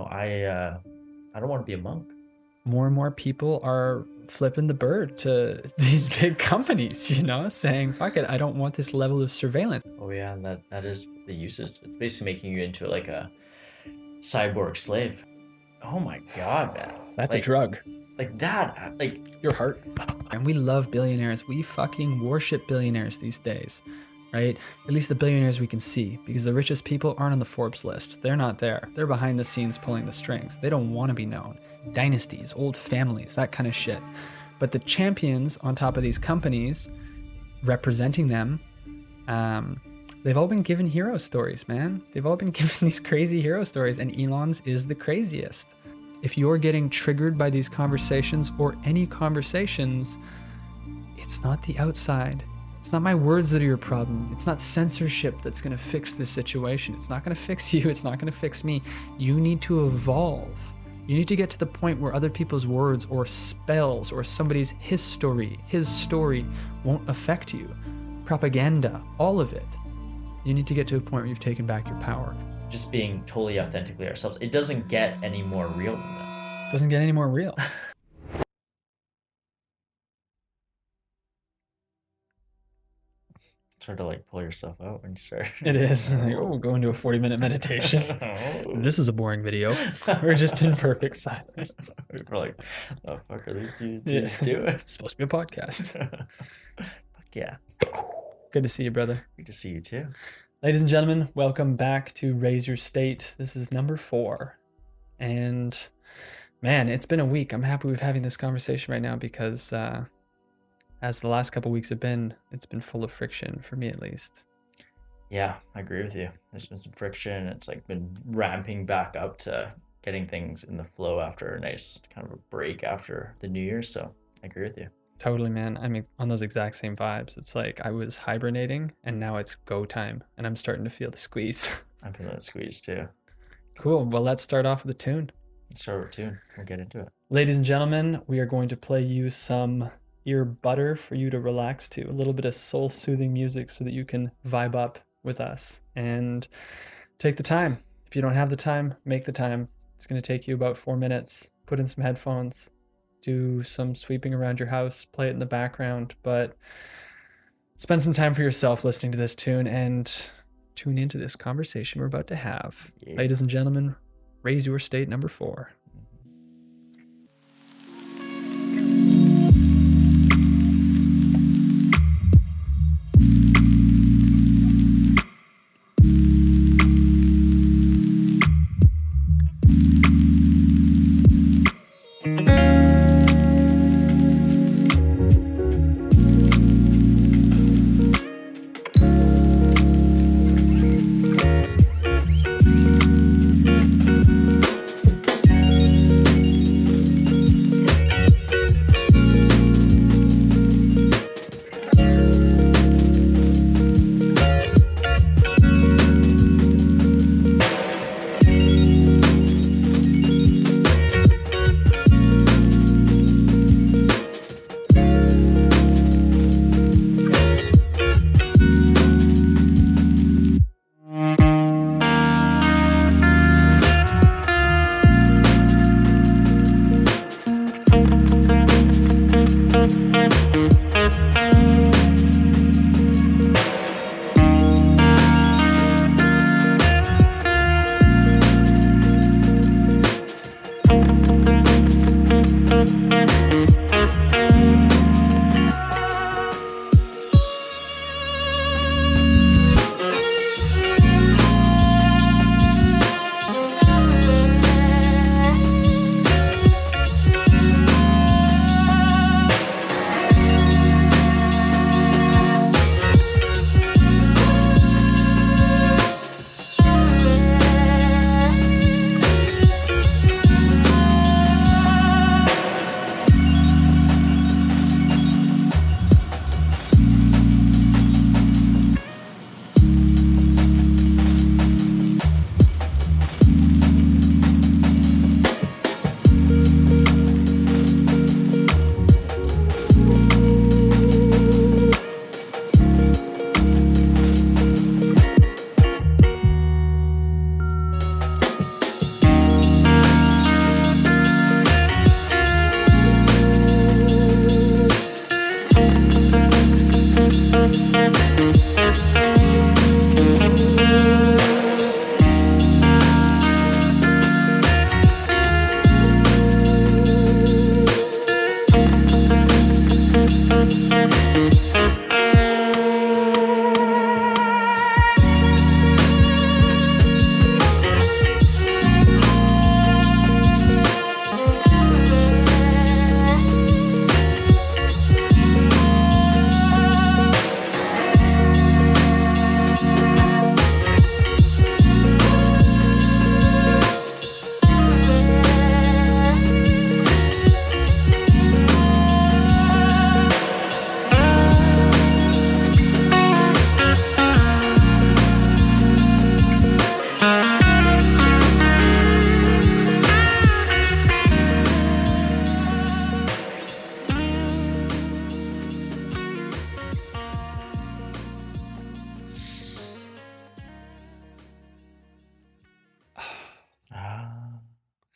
I don't want to be a monk. More and more people are flipping the bird to these big companies, saying, fuck it, I don't want this level of surveillance. Oh yeah, and that is the usage. It's basically making you into like a cyborg slave. Oh my god, man. That's a drug. Like that, like your heart. And we love billionaires. We fucking worship billionaires these days, right? At least the billionaires we can see, because the richest people aren't on the Forbes list. They're not there. They're behind the scenes pulling the strings. They don't want to be known. Dynasties, old families, that kind of shit. But the champions on top of these companies, representing them, they've all been given hero stories, man. They've all been given these crazy hero stories, and Elon's is the craziest. If you're getting triggered by these conversations or any conversations, it's not the outside. It's not my words that are your problem. It's not censorship that's going to fix this situation. It's not going to fix you. It's not going to fix me. You need to evolve. You need to get to the point where other people's words or spells or somebody's his story won't affect you. Propaganda, all of it. You need to get to a point where you've taken back your power. Just being totally authentically ourselves. It doesn't get any more real than this. Doesn't get any more real. It's hard to like pull yourself out when you start. It is. Like, we'll go into a 40-minute meditation. This is a boring video. We're just in perfect silence. We're like, oh fuck, are these dudes do it? It's supposed to be a podcast. Fuck yeah. Good to see you, brother. Good to see you too. Ladies and gentlemen, welcome back to Raise Your State. This is number 4. And man, it's been a week. I'm happy we're having this conversation right now because as the last couple weeks have been, it's been full of friction for me at least. Yeah, I agree with you. There's been some friction. It's like been ramping back up to getting things in the flow after a nice kind of a break after the New Year. So I agree with you. Totally, man. I mean, on those exact same vibes. It's like I was hibernating and now it's go time and I'm starting to feel the squeeze. I'm feeling the squeeze too. Cool. Well, let's start off with a tune. Let's start with a tune. We'll get into it. Ladies and gentlemen, we are going to play you some ear butter for you to relax to. A little bit of soul-soothing music so that you can vibe up with us and take the time. If you don't have the time, make the time. It's going to take you about 4 minutes. Put in some headphones. Do some sweeping around your house, play it in the background, but spend some time for yourself listening to this tune and tune into this conversation we're about to have. Yeah. Ladies and gentlemen, Raise Your State number 4.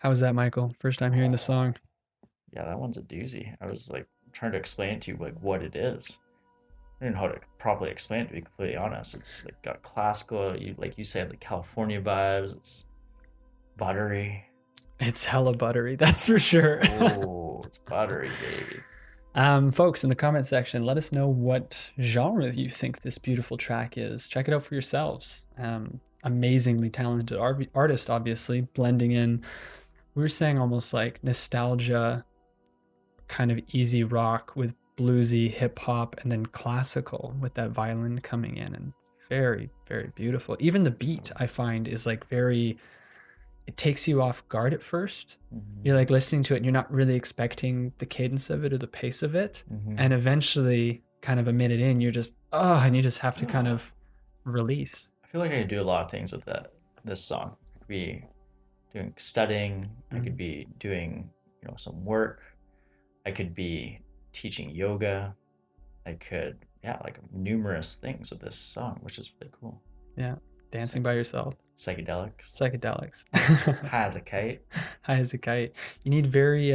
How was that, Michael? First time hearing the song. Yeah, that one's a doozy. I was like trying to explain to you like what it is. I don't know how to properly explain it, to be completely honest. It's like got classical, you like you said, like California vibes. It's buttery. It's hella buttery, that's for sure. Oh, it's buttery, baby. Folks, in the comment section, let us know what genre you think this beautiful track is. Check it out for yourselves. Amazingly talented artist, obviously, blending in, we were saying almost like nostalgia, kind of easy rock with bluesy hip hop, and then classical with that violin coming in, and very, very beautiful. Even the beat I find is like very, it takes you off guard at first. You're like listening to it and you're not really expecting the cadence of it or the pace of it. And eventually, kind of a minute in, you're just, and you just have to kind of release. I feel like I could do a lot of things with this song. I could be doing studying. I could be doing, some work. I could be teaching yoga. I could, like numerous things with this song, which is really cool. Yeah. Dancing by yourself. Psychedelics. High as a kite. High as a kite. You need very,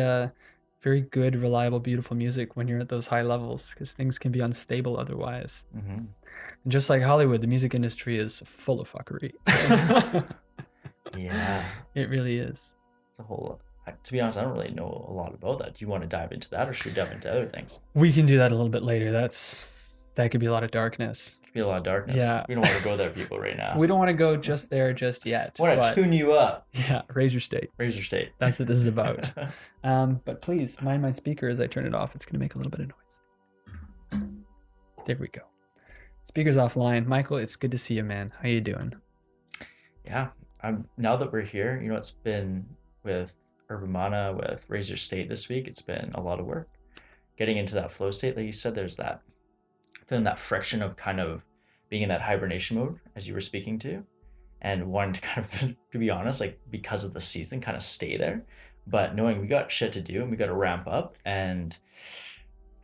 very good, reliable, beautiful music when you're at those high levels, because things can be unstable otherwise. And just like Hollywood, the music industry is full of fuckery. Yeah. It really is. It's a whole lot. To be honest, I don't really know a lot about that. Do you want to dive into that, or should we dive into other things? We can do that a little bit later. That could be a lot of darkness. It could be a lot of darkness. Yeah. We don't want to go there, people, right now. We don't want to go just there just yet. I want to tune you up. Yeah, raise your state. Raise your state. That's what this is about. But please, mind my speaker as I turn it off. It's going to make a little bit of noise. There we go. Speaker's offline. Michael, it's good to see you, man. How you doing? Yeah. Now that we're here, it's been with Urban Mana, with Raise Your State this week, it's been a lot of work. Getting into that flow state, like you said, there's that feeling that friction of kind of being in that hibernation mode, as you were speaking to, and wanting to kind of, to be honest, like because of the season, kind of stay there, but knowing we got shit to do and we got to ramp up and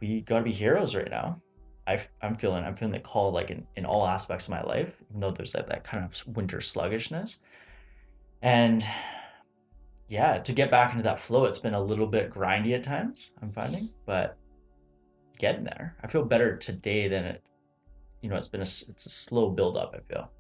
we got to be heroes right now. I'm feeling the call like in all aspects of my life, even though there's that kind of winter sluggishness. And yeah, to get back into that flow, it's been a little bit grindy at times, I'm finding, but getting there. I feel better today than it, it's a slow build up, I feel.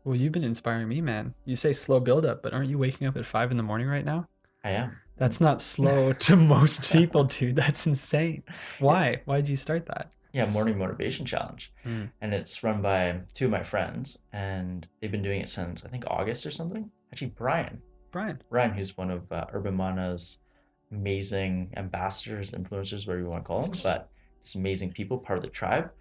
Well, you've been inspiring me, man. You say slow build up, but aren't you waking up at 5 a.m. right now? I am. That's not slow to most people, dude. That's insane. Why? Why did you start that? Yeah, morning motivation challenge. And it's run by 2 of my friends, and they've been doing it since I think August or something. Actually, Brian, who's one of Urban Mana's amazing ambassadors, influencers, whatever you want to call them, but just amazing people, part of the tribe.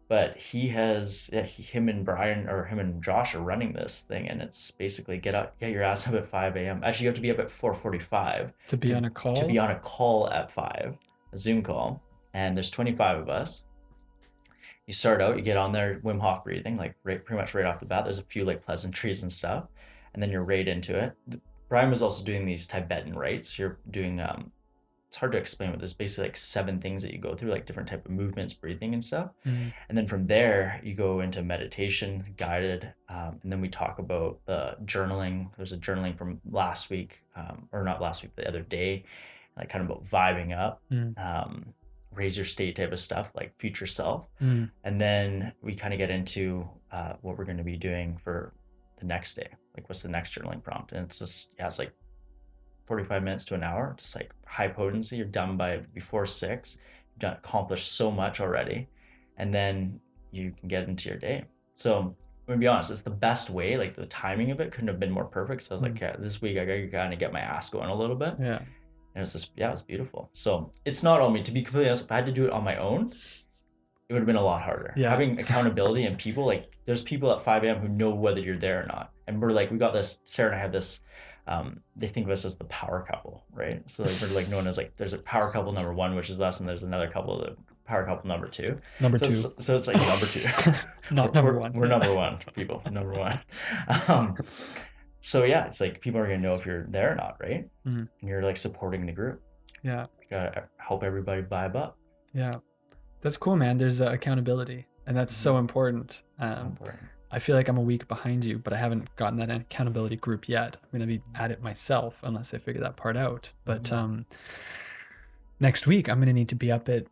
But him and Josh are running this thing, and it's basically get your ass up at 5 a.m. Actually, you have to be up at 4:45 to be on a call. To be on a call at 5, a Zoom call, and there's 25 of us. You start out, you get on there, Wim Hof breathing, like pretty much right off the bat. There's a few like pleasantries and stuff, and then you're right into it. Brian was also doing these Tibetan rites. You're doing it's hard to explain, but there's basically like 7 things that you go through, like different type of movements, breathing and stuff. And then from there you go into meditation, guided, and then we talk about the journaling. There's a journaling from last week, or not last week, the other day, like kind of about vibing up, raise your state type of stuff, like future self. And then we kind of get into what we're going to be doing for the next day, like what's the next journaling prompt. And it's just it's like 45 minutes to an hour, just like high potency. You're done by before 6. You've accomplished so much already, and then you can get into your day. So I'm gonna be honest, it's the best way. Like the timing of it couldn't have been more perfect. So I was like, this week I gotta kind of get my ass going a little bit. And it was just, it was beautiful. So it's not on me, to be completely honest. If I had to do it on my own, it would have been a lot harder. Having accountability and people, like there's people at 5 a.m. who know whether you're there or not. And we're like, we got this, Sarah and I have this, they think of us as the power couple, right? So like, we're like known as like, there's a power couple number 1, which is us, and there's another couple, the power couple number 2. Number 2. So it's like number 2. Not number 1. We're number 1, people, number 1. So yeah, it's like people are gonna know if you're there or not, right? And you're like supporting the group. You gotta help everybody vibe up. That's cool, man. There's accountability, and that's so important. I feel like I'm a week behind you, but I haven't gotten that accountability group yet. I'm going to be at it myself unless I figure that part out. But next week, I'm going to need to be up at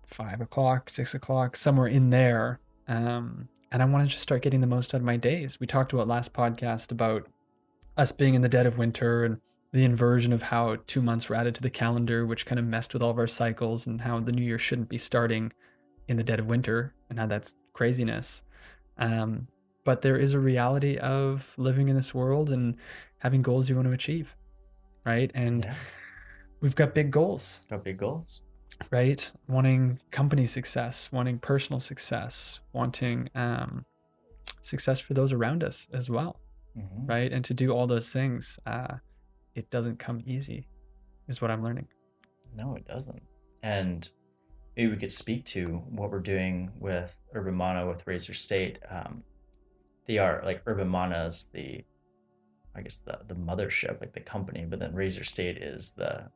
5 o'clock, 6 o'clock, somewhere in there. And I want to just start getting the most out of my days. We talked about last podcast about us being in the dead of winter and the inversion of how 2 months were added to the calendar, which kind of messed with all of our cycles, and how the new year shouldn't be starting in the dead of winter, and how that's craziness. But there is a reality of living in this world and having goals you want to achieve, right? And we've got big goals. Got big goals. Right? Wanting company success, wanting personal success, wanting success for those around us as well, right? And to do all those things, it doesn't come easy, is what I'm learning. No, it doesn't. And maybe we could speak to what we're doing with Urban Mana, with Razor State. They are like Urban Mana is the mothership, like the company, but then Razor State is the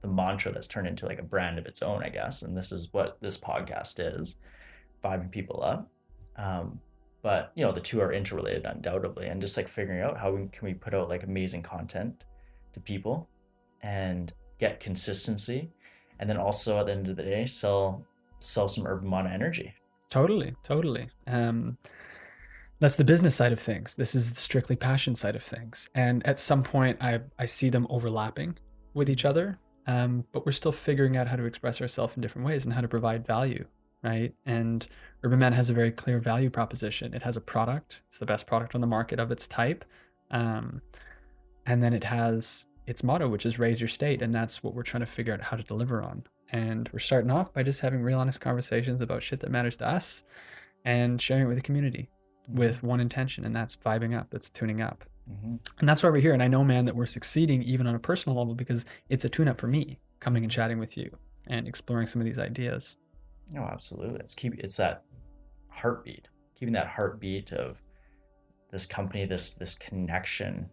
mantra that's turned into like a brand of its own, I guess. And this is what this podcast is, vibing people up. But the two are interrelated undoubtedly, and just like figuring out how can we put out like amazing content to people and get consistency, and then also at the end of the day sell some Urban Mana energy. Totally. That's the business side of things. This is the strictly passion side of things, and at some point I see them overlapping with each other, but we're still figuring out how to express ourselves in different ways and how to provide value, right? And Urban Mana has a very clear value proposition. It has a product. It's the best product on the market of its type. And then it has its motto, which is raise your state. And that's what we're trying to figure out how to deliver on. And we're starting off by just having real honest conversations about shit that matters to us and sharing it with the community with one intention. And that's vibing up. That's tuning up. And that's why we're here. And I know, man, that we're succeeding even on a personal level because it's a tune up for me coming and chatting with you and exploring some of these ideas. Oh, absolutely. It's that heartbeat, keeping that heartbeat of this company, this connection,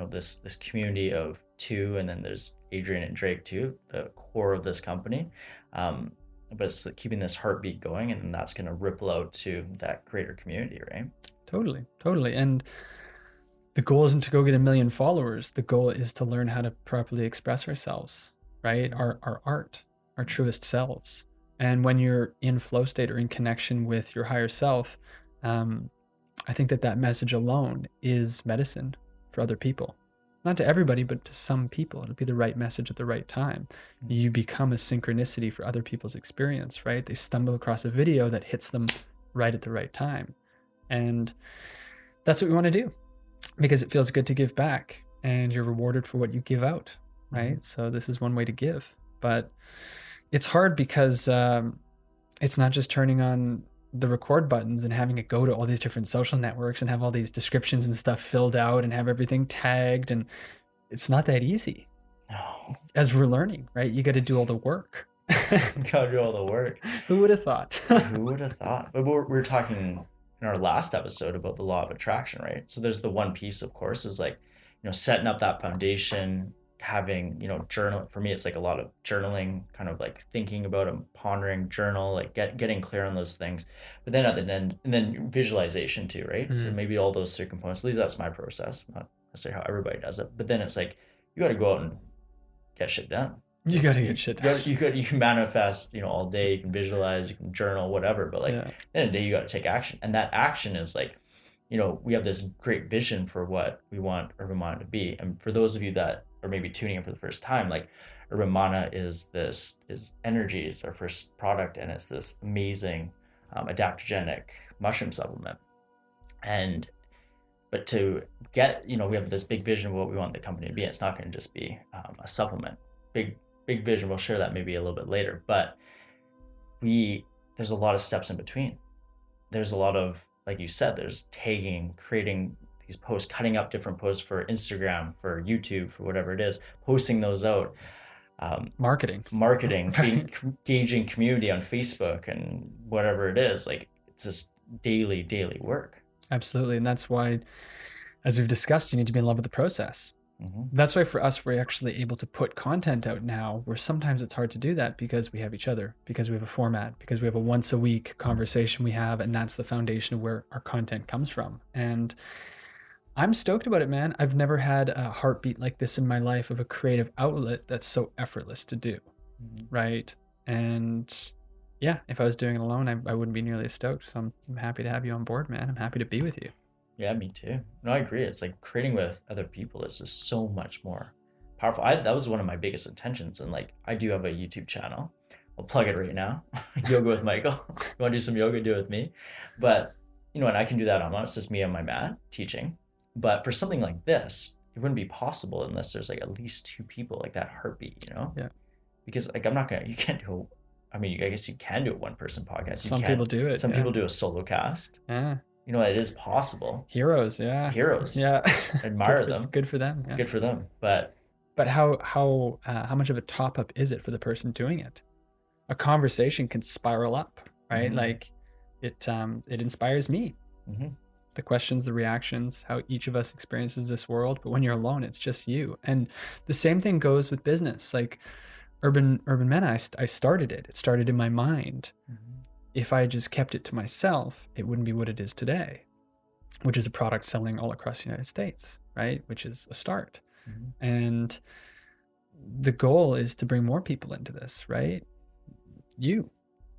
this community of two, and then there's Adrian and Drake too, the core of this company. But it's keeping this heartbeat going, and that's going to ripple out to that greater community, right? Totally. And the goal isn't to go get 1 million followers. The goal is to learn how to properly express ourselves, right? Our art, our truest selves. And when you're in flow state or in connection with your higher self, I think that message alone is medicine for other people. Not to everybody, but to some people. It'll be the right message at the right time. You become a synchronicity for other people's experience, right? They stumble across a video that hits them right at the right time. And that's what we want to do because it feels good to give back and you're rewarded for what you give out, right? So this is one way to give. But it's hard because it's not just turning on the record buttons and having it go to all these different social networks and have all these descriptions and stuff filled out and have everything tagged. And it's not that easy. No. As we're learning, right? You got to do all the work. Gotta do all the work. Who would have thought? Who would have thought? But we're talking in our last episode about the law of attraction, right? So there's the one piece, of course, is like, setting up that foundation, having, journal. For me, it's like a lot of journaling, kind of like thinking about and pondering, journal, like getting clear on those things. But then at the end, and then visualization too, right? So maybe all those three components, at least that's my process, not necessarily how everybody does it. But then it's like, you got to go out and get shit done. You got to get shit done. You can manifest, all day, you can visualize, you can journal, whatever. But like, at the end of the day, you got to take action. And that action is like, we have this great vision for what we want Urban Mana to be. And for those of you that are maybe tuning in for the first time, like Urban Mana is energy. It's our first product, and it's this amazing adaptogenic mushroom supplement. But to get, we have this big vision of what we want the company to be. It's not going to just be a supplement. Big vision. We'll share that maybe a little bit later. But there's a lot of steps in between. There's a lot of, like you said, there's tagging, creating these posts, cutting up different posts for Instagram, for YouTube, for whatever it is, posting those out. Marketing, right. Engaging community on Facebook and whatever it is. Like, it's just daily work. Absolutely. And that's why, as we've discussed, you need to be in love with the process, That's why for us, we're actually able to put content out now where sometimes it's hard to do that because we have each other, because we have a format, because we have a once a week conversation we have, and that's the foundation of where our content comes from. And I'm stoked about it, man. I've never had a heartbeat like this in my life of a creative outlet that's so effortless to do, right? And yeah, if I was doing it alone, I wouldn't be nearly as stoked. So I'm happy to have you on board, man. I'm happy to be with you. Yeah, me too. No, I agree. It's like creating with other people is just so much more powerful. That was one of my biggest intentions. And like, I do have a YouTube channel. I'll plug it right now. Yoga with Michael. You want to do some yoga, do it with me. But, you know, and I can do that online. It's just me on my mat teaching. But for something like this, it wouldn't be possible unless there's like at least two people, like that heartbeat, you know? Yeah. Because like, you can't do, I guess you can do a one person podcast. Some people do it. Some people do a solo cast. Yeah. You know, it is possible. Heroes, yeah. Yeah. Admire them. Good for them. Yeah. Good for them. But how much of a top up is it for the person doing it? A conversation can spiral up, right? Like it inspires me. The questions, the reactions, how each of us experiences this world. But when you're alone, it's just you. And the same thing goes with business. Like Urban Men, I started it. It started in my mind. If I just kept it to myself, it wouldn't be what it is today, which is a product selling all across the United States, right? Which is a start. And the goal is to bring more people into this, right? You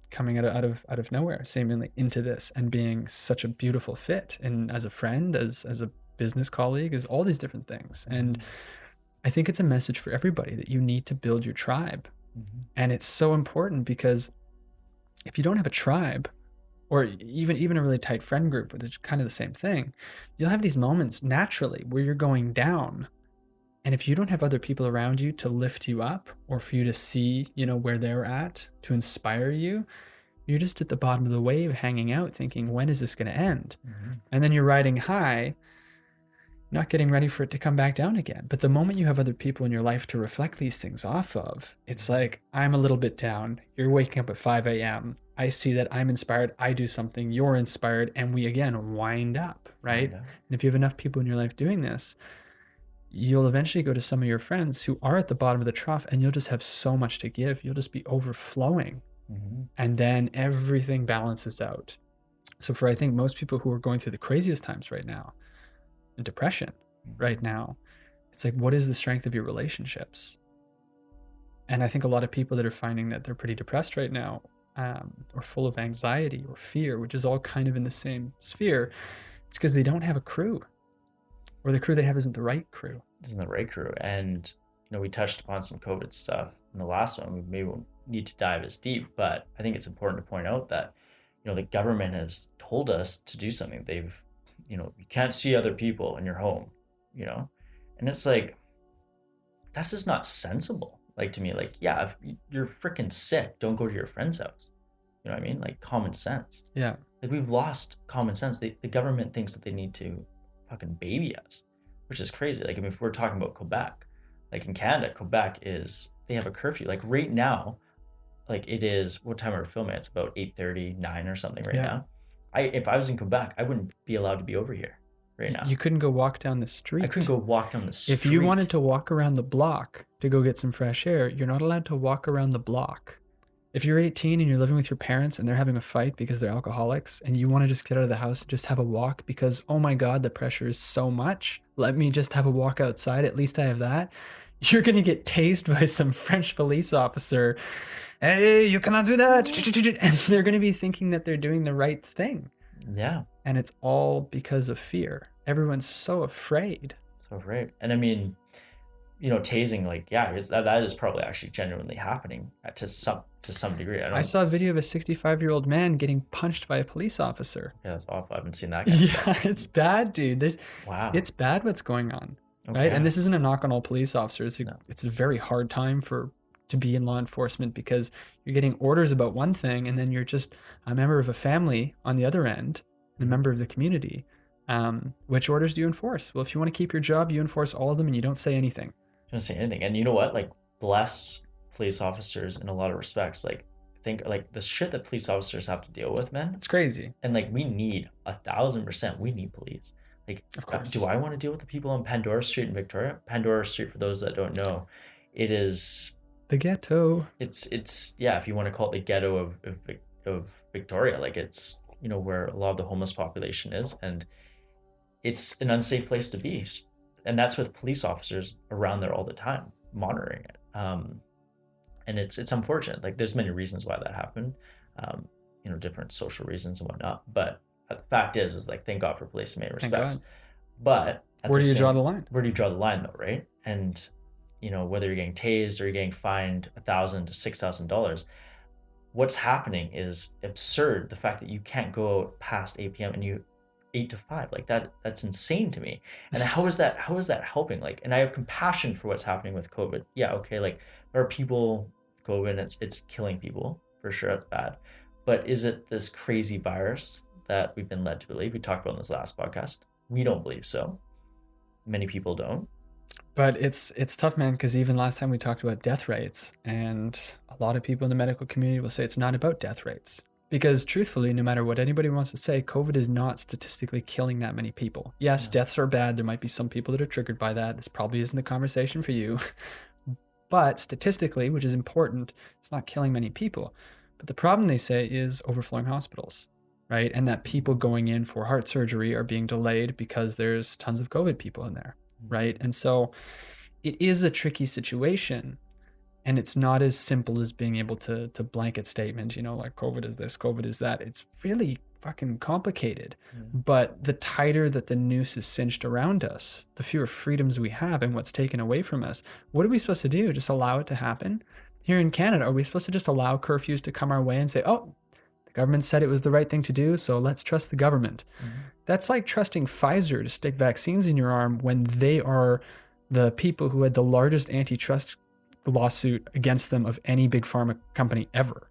coming out of nowhere, seemingly into this and being such a beautiful fit, and as a friend, as a business colleague, as all these different things. And I think it's a message for everybody that you need to build your tribe. And it's so important because if you don't have a tribe, or even a really tight friend group, which is kind of the same thing, you'll have these moments naturally where you're going down. And if you don't have other people around you to lift you up, or for you to see, you know, where they're at, to inspire you, you're just at the bottom of the wave hanging out thinking, when is this going to end? And then you're riding high, not getting ready for it to come back down again. But the moment you have other people in your life to reflect these things off of, it's like, I'm a little bit down. You're waking up at 5 a.m. I see that I'm inspired. I do something. You're inspired. And we, again, wind up, right? And if you have enough people in your life doing this, you'll eventually go to some of your friends who are at the bottom of the trough, and you'll just have so much to give. You'll just be overflowing. And then everything balances out. So for, I think, most people who are going through the craziest times right now, depression right now, it's like, what is the strength of your relationships? And I think a lot of people that are finding that they're pretty depressed right now, or full of anxiety or fear, which is all kind of in the same sphere, it's because they don't have a crew, or the crew they have isn't the right crew. Isn't the right crew. And you know, we touched upon some COVID stuff in the last one. We maybe won't need to dive as deep, but I think it's important to point out that, you know, the government has told us to do something. They've, you know, you can't see other people in your home, you know? And it's like, that's just not sensible. Like, to me, like, yeah, if you're freaking sick, don't go to your friend's house. You know what I mean? Like, common sense. Yeah. Like, we've lost common sense. The government thinks that they need to fucking baby us, which is crazy. Like, I mean, if we're talking about Quebec, like in Canada, Quebec they have a curfew. Like right now, like it is, what time are we filming? It's about 8:30, 9 or something right now. If I was in Quebec, I wouldn't be allowed to be over here right now. You couldn't go walk down the street. I couldn't go walk down the street. If you wanted to walk around the block to go get some fresh air, you're not allowed to walk around the block. If you're 18 and you're living with your parents and they're having a fight because they're alcoholics, and you want to just get out of the house and just have a walk because, oh my God, the pressure is so much, let me just have a walk outside, at least I have that, you're going to get tased by some French police officer. Hey, you cannot do that. And they're going to be thinking that they're doing the right thing. Yeah. And it's all because of fear. Everyone's so afraid. So afraid. And I mean, you know, tasing, like, yeah, that is probably actually genuinely happening to some degree. I saw a video of a 65-year-old man getting punched by a police officer. Yeah, that's awful. I haven't seen that kind of stuff. It's bad, dude. Wow. It's bad what's going on. Okay. Right? And this isn't a knock on all police officers. It's a very hard time to be in law enforcement, because you're getting orders about one thing, and then you're just a member of a family on the other end, and a member of the community. Which orders do you enforce? Well, if you want to keep your job, you enforce all of them and you don't say anything. You don't say anything. And you know what? Like, bless police officers in a lot of respects. Like, think like the shit that police officers have to deal with, man. It's crazy. And like, we need 1,000%. We need police. Like, Of course. do I want to deal with the people on Pandora Street in Victoria? Pandora Street, for those that don't know, it is The ghetto. it's yeah, if you want to call it the ghetto of Victoria, like it's where a lot of the homeless population is, and it's an unsafe place to be, and that's with police officers around there all the time monitoring it. And it's unfortunate. Like there's many reasons why that happened, different social reasons and whatnot. But the fact is like thank God for police in many respects. But where do you draw the line? Where do you draw the line though, right? And whether you're getting tased or you're getting fined $1,000 to $6,000, what's happening is absurd. The fact that you can't go out past 8 p.m. and you 8 to 5, like that's insane to me. And how is that helping? Like, and I have compassion for what's happening with COVID. Yeah, okay, like there are people COVID and it's killing people for sure. That's bad. But is it this crazy virus that we've been led to believe? We talked about in this last podcast. We don't believe so. Many people don't. But it's tough, man, because even last time we talked about death rates, and a lot of people in the medical community will say it's not about death rates. Because truthfully, no matter what anybody wants to say, COVID is not statistically killing that many people. Yes, deaths are bad. There might be some people that are triggered by that. This probably isn't the conversation for you. But statistically, which is important, it's not killing many people. But the problem, they say, is overflowing hospitals, right? And that people going in for heart surgery are being delayed because there's tons of COVID people in there, right? And so it is a tricky situation. And it's not as simple as being able to blanket statement, like COVID is this, COVID is that. It's really fucking complicated. But the tighter that the noose is cinched around us, the fewer freedoms we have and what's taken away from us. What are we supposed to do? Just allow it to happen? Here in Canada, are we supposed to just allow curfews to come our way and say, oh, the government said it was the right thing to do, so let's trust the government? That's like trusting Pfizer to stick vaccines in your arm when they are the people who had the largest antitrust lawsuit against them of any big pharma company ever,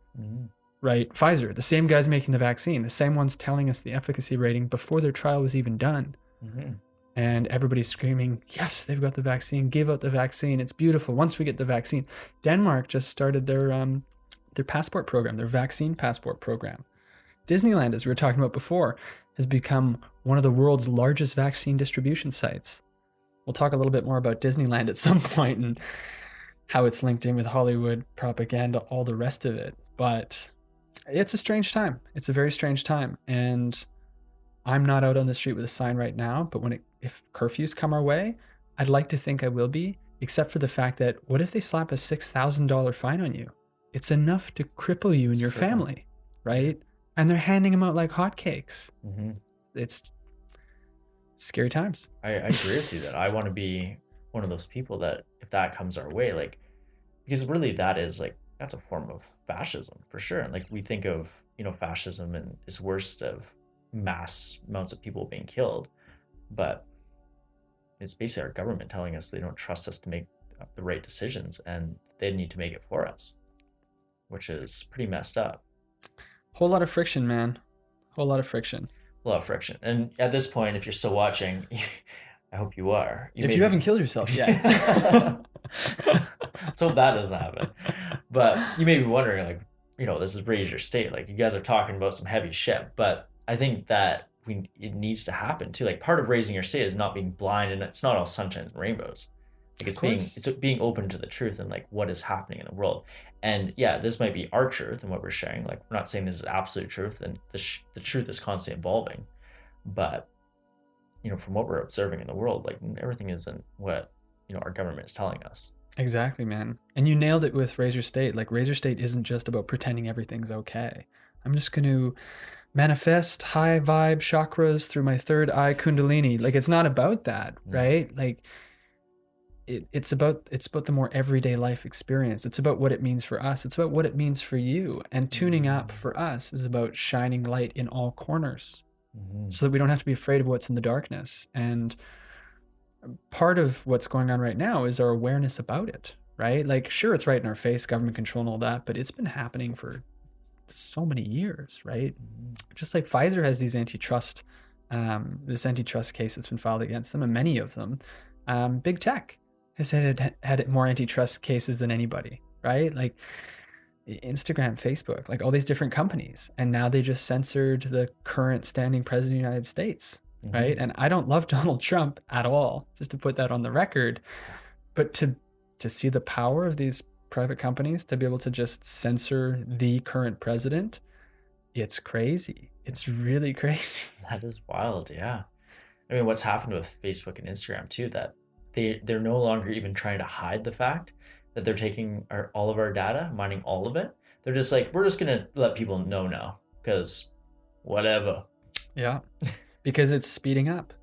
right? Pfizer, the same guys making the vaccine, the same ones telling us the efficacy rating before their trial was even done. And everybody's screaming, yes, they've got the vaccine, give out the vaccine, it's beautiful once we get the vaccine. Denmark just started their passport program, their vaccine passport program. Disneyland, as we were talking about before, has become one of the world's largest vaccine distribution sites. We'll talk a little bit more about Disneyland at some point and how it's linked in with Hollywood propaganda, all the rest of it. But it's a strange time. It's a very strange time. And I'm not out on the street with a sign right now, but if curfews come our way, I'd like to think I will be, except for the fact that what if they slap a $6,000 fine on you? It's enough to cripple you and your family, right? And they're handing them out like hotcakes. It's scary times. I agree with you that I want to be one of those people that if that comes our way, like, because really that's a form of fascism for sure. And like we think of fascism and its worst of mass amounts of people being killed, but it's basically our government telling us they don't trust us to make the right decisions and they need to make it for us, which is pretty messed up. Whole lot of friction, man. Whole lot of friction. A lot of friction. And at this point, if you're still watching, I hope you are. If you haven't killed yourself yet. Let's hope that doesn't happen. But you may be wondering, like, this is Raise Your State. Like, you guys are talking about some heavy shit. But I think that it needs to happen, too. Like, part of raising your state is not being blind, and it's not all sunshine and rainbows. Like, it's being open to the truth and, like, what is happening in the world. And, yeah, this might be our truth and what we're sharing. Like, we're not saying this is absolute truth, and the truth is constantly evolving. But from what we're observing in the world, like everything isn't what, our government is telling us. Exactly, man. And you nailed it with Raise Your State. Like Raise Your State isn't just about pretending everything's okay. I'm just going to manifest high vibe chakras through my third eye kundalini. Like it's not about that, right? Like it's about the more everyday life experience. It's about what it means for us. It's about what it means for you. And tuning up for us is about shining light in all corners. So that we don't have to be afraid of what's in the darkness. And part of what's going on right now is our awareness about it, right? Like, sure, it's right in our face, government control and all that, but it's been happening for so many years, right? Just like Pfizer has these this antitrust case that's been filed against them, and many of them, big tech has had more antitrust cases than anybody, right? Like Instagram, Facebook, like all these different companies. And now they just censored the current standing president of the United States. right? Mm-hmm. And I don't love Donald Trump at all, just to put that on the record. But to see the power of these private companies to be able to just censor the current president, it's crazy. It's really crazy. That is wild, yeah. I mean, what's happened with Facebook and Instagram too, that they're no longer even trying to hide the fact that they're taking all of our data, mining all of it. They're just like, we're just gonna let people know now, because whatever. Yeah, because it's speeding up.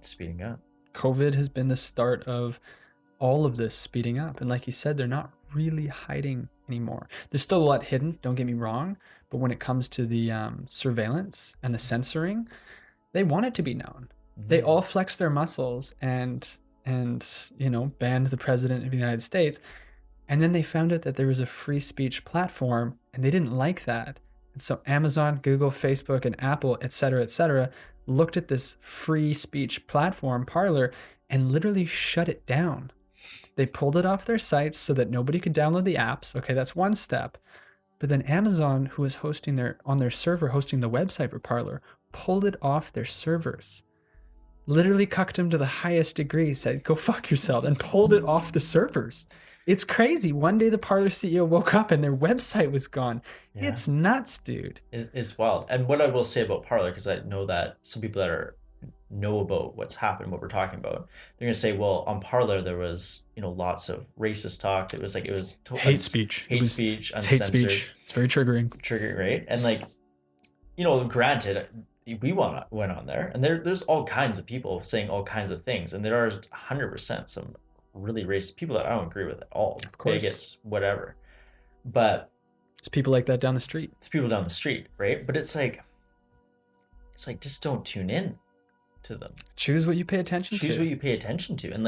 Speeding up. COVID has been the start of all of this speeding up. And like you said, they're not really hiding anymore. There's still a lot hidden, don't get me wrong. But when it comes to the surveillance and the censoring, they want it to be known. Mm-hmm. They all flex their muscles and banned the president of the United States. And then they found out that there was a free speech platform, and they didn't like that. And so Amazon, Google, Facebook, and Apple, et cetera, looked at this free speech platform, Parler, and literally shut it down. They pulled it off their sites so that nobody could download the apps. Okay, that's one step. But then Amazon, who was on their server hosting the website for Parler, pulled it off their servers. Literally cucked them to the highest degree, said, go fuck yourself, and pulled it off the servers. It's crazy. One day the Parler CEO woke up and their website was gone. Yeah. It's nuts, dude. It's wild. And what I will say about Parler, because I know that some people that know about what's happened, what we're talking about, they're gonna say, well, on Parler there was lots of racist talk. It was hate speech, uncensored. Hate speech. It's very triggering, right? And granted, we went on there, and there's all kinds of people saying all kinds of things, and there are 100% some really racist people that I don't agree with at all. Of course, bigots, whatever. But it's people like that down the street. It's people down the street, right? But it's like just don't tune in to them. Choose what you pay attention to. Choose what you pay attention to. And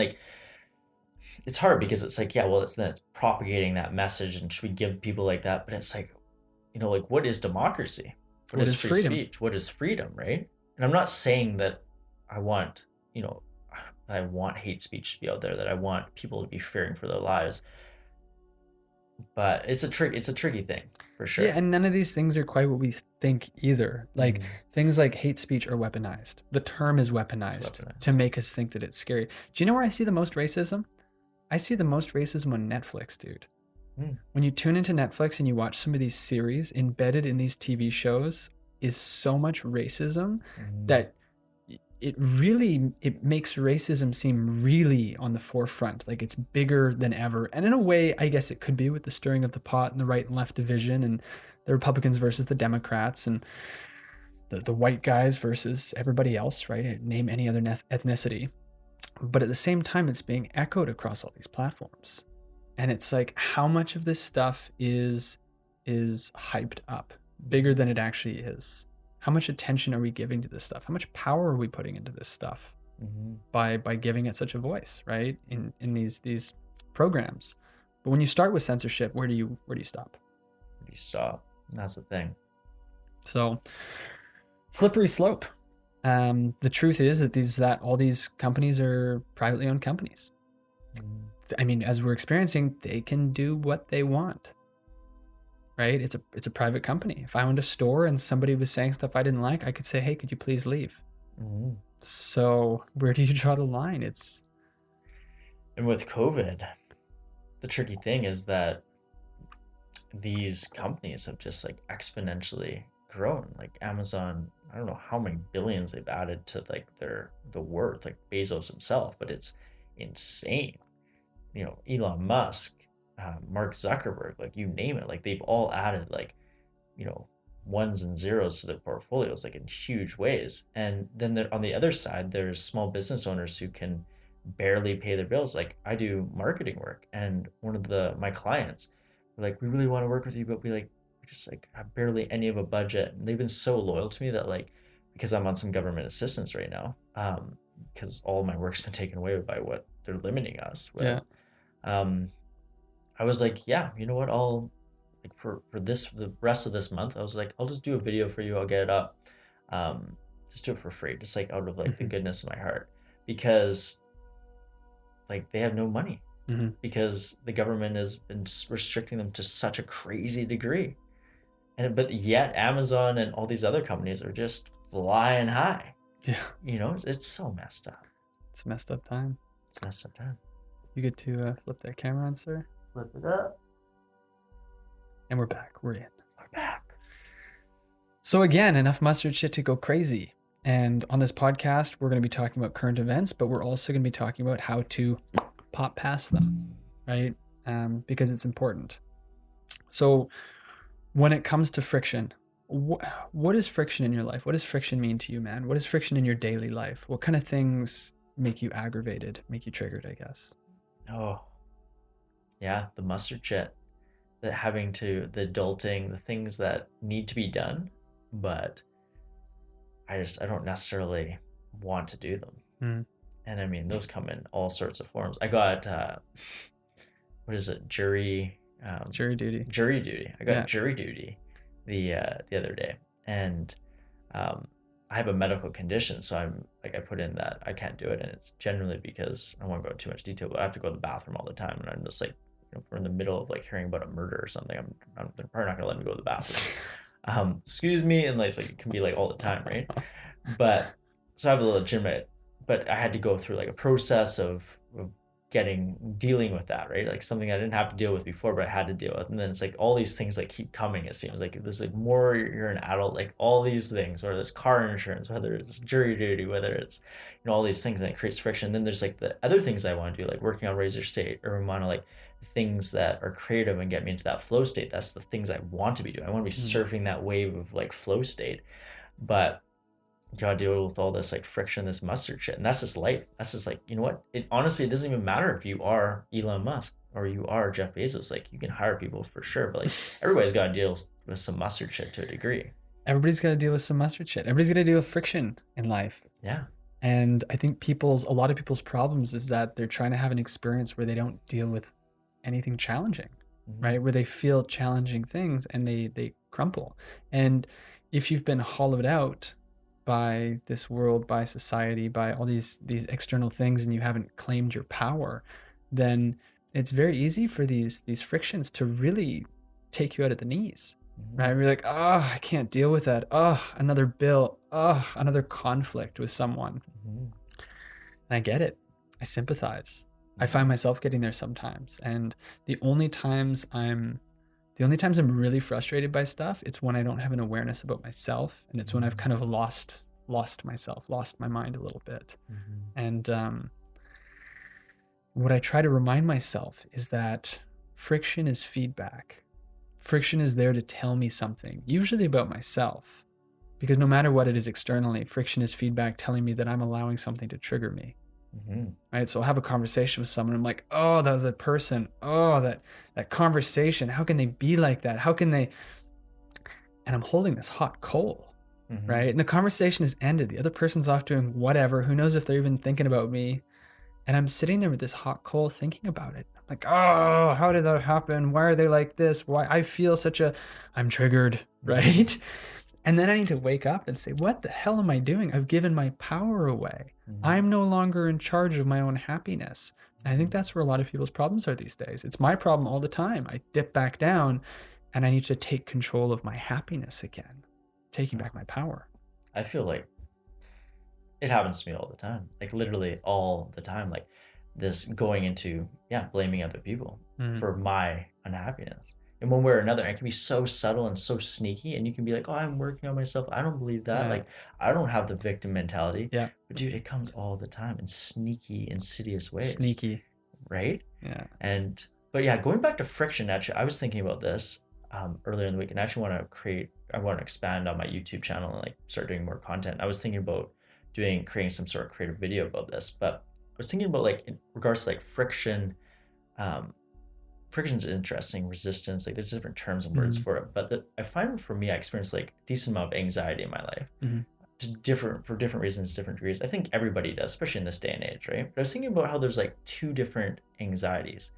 it's hard because it's like, yeah, well, it's propagating that message, and should we give people like that? But it's like, what is democracy? What is free freedom? Speech? What is freedom, right? And I'm not saying that I want hate speech to be out there, that I want people to be fearing for their lives. But it's a tricky thing, for sure. Yeah, and none of these things are quite what we think either. Things like hate speech are weaponized. The term is weaponized to make us think that it's scary. Do you know where I see the most racism? I see the most racism on Netflix, dude. When you tune into Netflix and you watch some of these series, embedded in these TV shows is so much racism that it makes racism seem really on the forefront, like it's bigger than ever. And in a way, I guess it could be, with the stirring of the pot and the right and left division, and the Republicans versus the Democrats, and the white guys versus everybody else, right? Name any other ethnicity. But at the same time, it's being echoed across all these platforms. And it's like, how much of this stuff is hyped up, bigger than it actually is? How much attention are we giving to this stuff? How much power are we putting into this stuff by giving it such a voice, right? In these programs. But when you start with censorship, where do you stop? Where do you stop? That's the thing. So, slippery slope. The truth is that all these companies are privately owned companies. I mean, as we're experiencing, they can do what they want. Right? It's a private company. If I owned a store and somebody was saying stuff I didn't like, I could say, hey, could you please leave? So where do you draw the line? And with COVID, the tricky thing is that these companies have just exponentially grown. Like Amazon, I don't know how many billions they've added to the worth, like Bezos himself, but it's insane. Elon Musk, Mark Zuckerberg, you name it, they've all added ones and zeros to their portfolios in huge ways. And then on the other side, there's small business owners who can barely pay their bills. I do marketing work, and one of my clients were we really want to work with you, but we just have barely any of a budget. And they've been so loyal to me that because I'm on some government assistance right now, because all my work's been taken away by what they're limiting us with. I was like, yeah, you know what? I'll for the rest of this month, I was like, I'll just do a video for you. I'll get it up. Just do it for free, just out of the goodness of my heart, because they have no money, because the government has been restricting them to such a crazy degree, but yet Amazon and all these other companies are just flying high. Yeah. You know, it's so messed up. It's a messed up time. It's messed up time. You get to flip that camera on, sir. Flip it up. And we're back. We're in. We're back. So again, enough mustard shit to go crazy. And on this podcast, we're going to be talking about current events, but we're also going to be talking about how to pop past them, right? Because it's important. So when it comes to friction, what is friction in your life? What does friction mean to you, man? What is friction in your daily life? What kind of things make you aggravated, make you triggered, I guess? Oh, yeah, the mustard shit. The adulting, the things that need to be done, but I don't necessarily want to do them. Mm. And I mean, those come in all sorts of forms. I got, what is it? Jury duty. Jury duty. I got jury duty the other day. And I have a medical condition. So I put in that I can't do it. And it's generally because I don't want to go into too much detail, but I have to go to the bathroom all the time. And I'm just like, if we're in the middle of like hearing about a murder or something, they're probably not gonna let me go to the bathroom. Excuse me, and like it can be like all the time, right? But so I have a legitimate, but I had to go through like a process of dealing with that, right? Like something I didn't have to deal with before, but I had to deal with. And then it's like all these things like keep coming. It seems like there's like more you're an adult, like all these things, whether it's car insurance, whether it's jury duty, whether it's all these things, and it creates friction. And then there's like the other things I want to do, like working on Razor State or Romano, like things that are creative and get me into that flow state. That's the things I want to be doing. I want to be surfing that wave of like flow state, but you gotta deal with all this like friction, this mustard shit, and that's just life. That's just like, you know what? It honestly, it doesn't even matter if you are Elon Musk or you are Jeff Bezos. Like you can hire people for sure, but like everybody's got to deal with some mustard shit to a degree. Everybody's got to deal with some mustard shit. Everybody's got to deal with friction in life. Yeah. And I think a lot of people's problems is that they're trying to have an experience where they don't deal with anything challenging, right? Where they feel challenging things and they crumple. And if you've been hollowed out by this world, by society, by all these external things, and you haven't claimed your power, then it's very easy for these frictions to really take you out at the knees, right? You're like, oh, I can't deal with that. Oh, another bill. Oh, another conflict with someone. And I get it. I sympathize. I find myself getting there sometimes. And the only times I'm really frustrated by stuff, it's when I don't have an awareness about myself. And it's when I've kind of lost myself, lost my mind a little bit. And what I try to remind myself is that friction is feedback. Friction is there to tell me something, usually about myself. Because no matter what it is externally, friction is feedback telling me that I'm allowing something to trigger me. Right? So I'll have a conversation with someone. I'm like, oh, the person, oh, that conversation. How can they be like that? How can they? And I'm holding this hot coal, right? And the conversation is ended. The other person's off doing whatever. Who knows if they're even thinking about me? And I'm sitting there with this hot coal thinking about it. I'm like, oh, how did that happen? Why are they like this? Why I feel I'm triggered, right? And then I need to wake up and say, what the hell am I doing? I've given my power away. I'm no longer in charge of my own happiness. And I think that's where a lot of people's problems are these days. It's my problem all the time. I dip back down and I need to take control of my happiness again, taking back my power. I feel like it happens to me all the time, like literally all the time, like this going into, blaming other people for my unhappiness. In one way or another, it can be so subtle and so sneaky, and you can be like, oh, I'm working on myself. I don't believe that. Like, I don't have the victim mentality. Yeah. But dude, it comes all the time in sneaky, insidious ways. Sneaky. Right? Yeah. But going back to friction, actually, I was thinking about this earlier in the week, and I actually I want to expand on my YouTube channel and like start doing more content. I was thinking about creating some sort of creative video about this, but I was thinking about like in regards to like friction. Friction's interesting, resistance, like there's different terms and words for it, but I find for me, I experience like a decent amount of anxiety in my life for different reasons, different degrees. I think everybody does, especially in this day and age, right? But I was thinking about how there's like two different anxieties,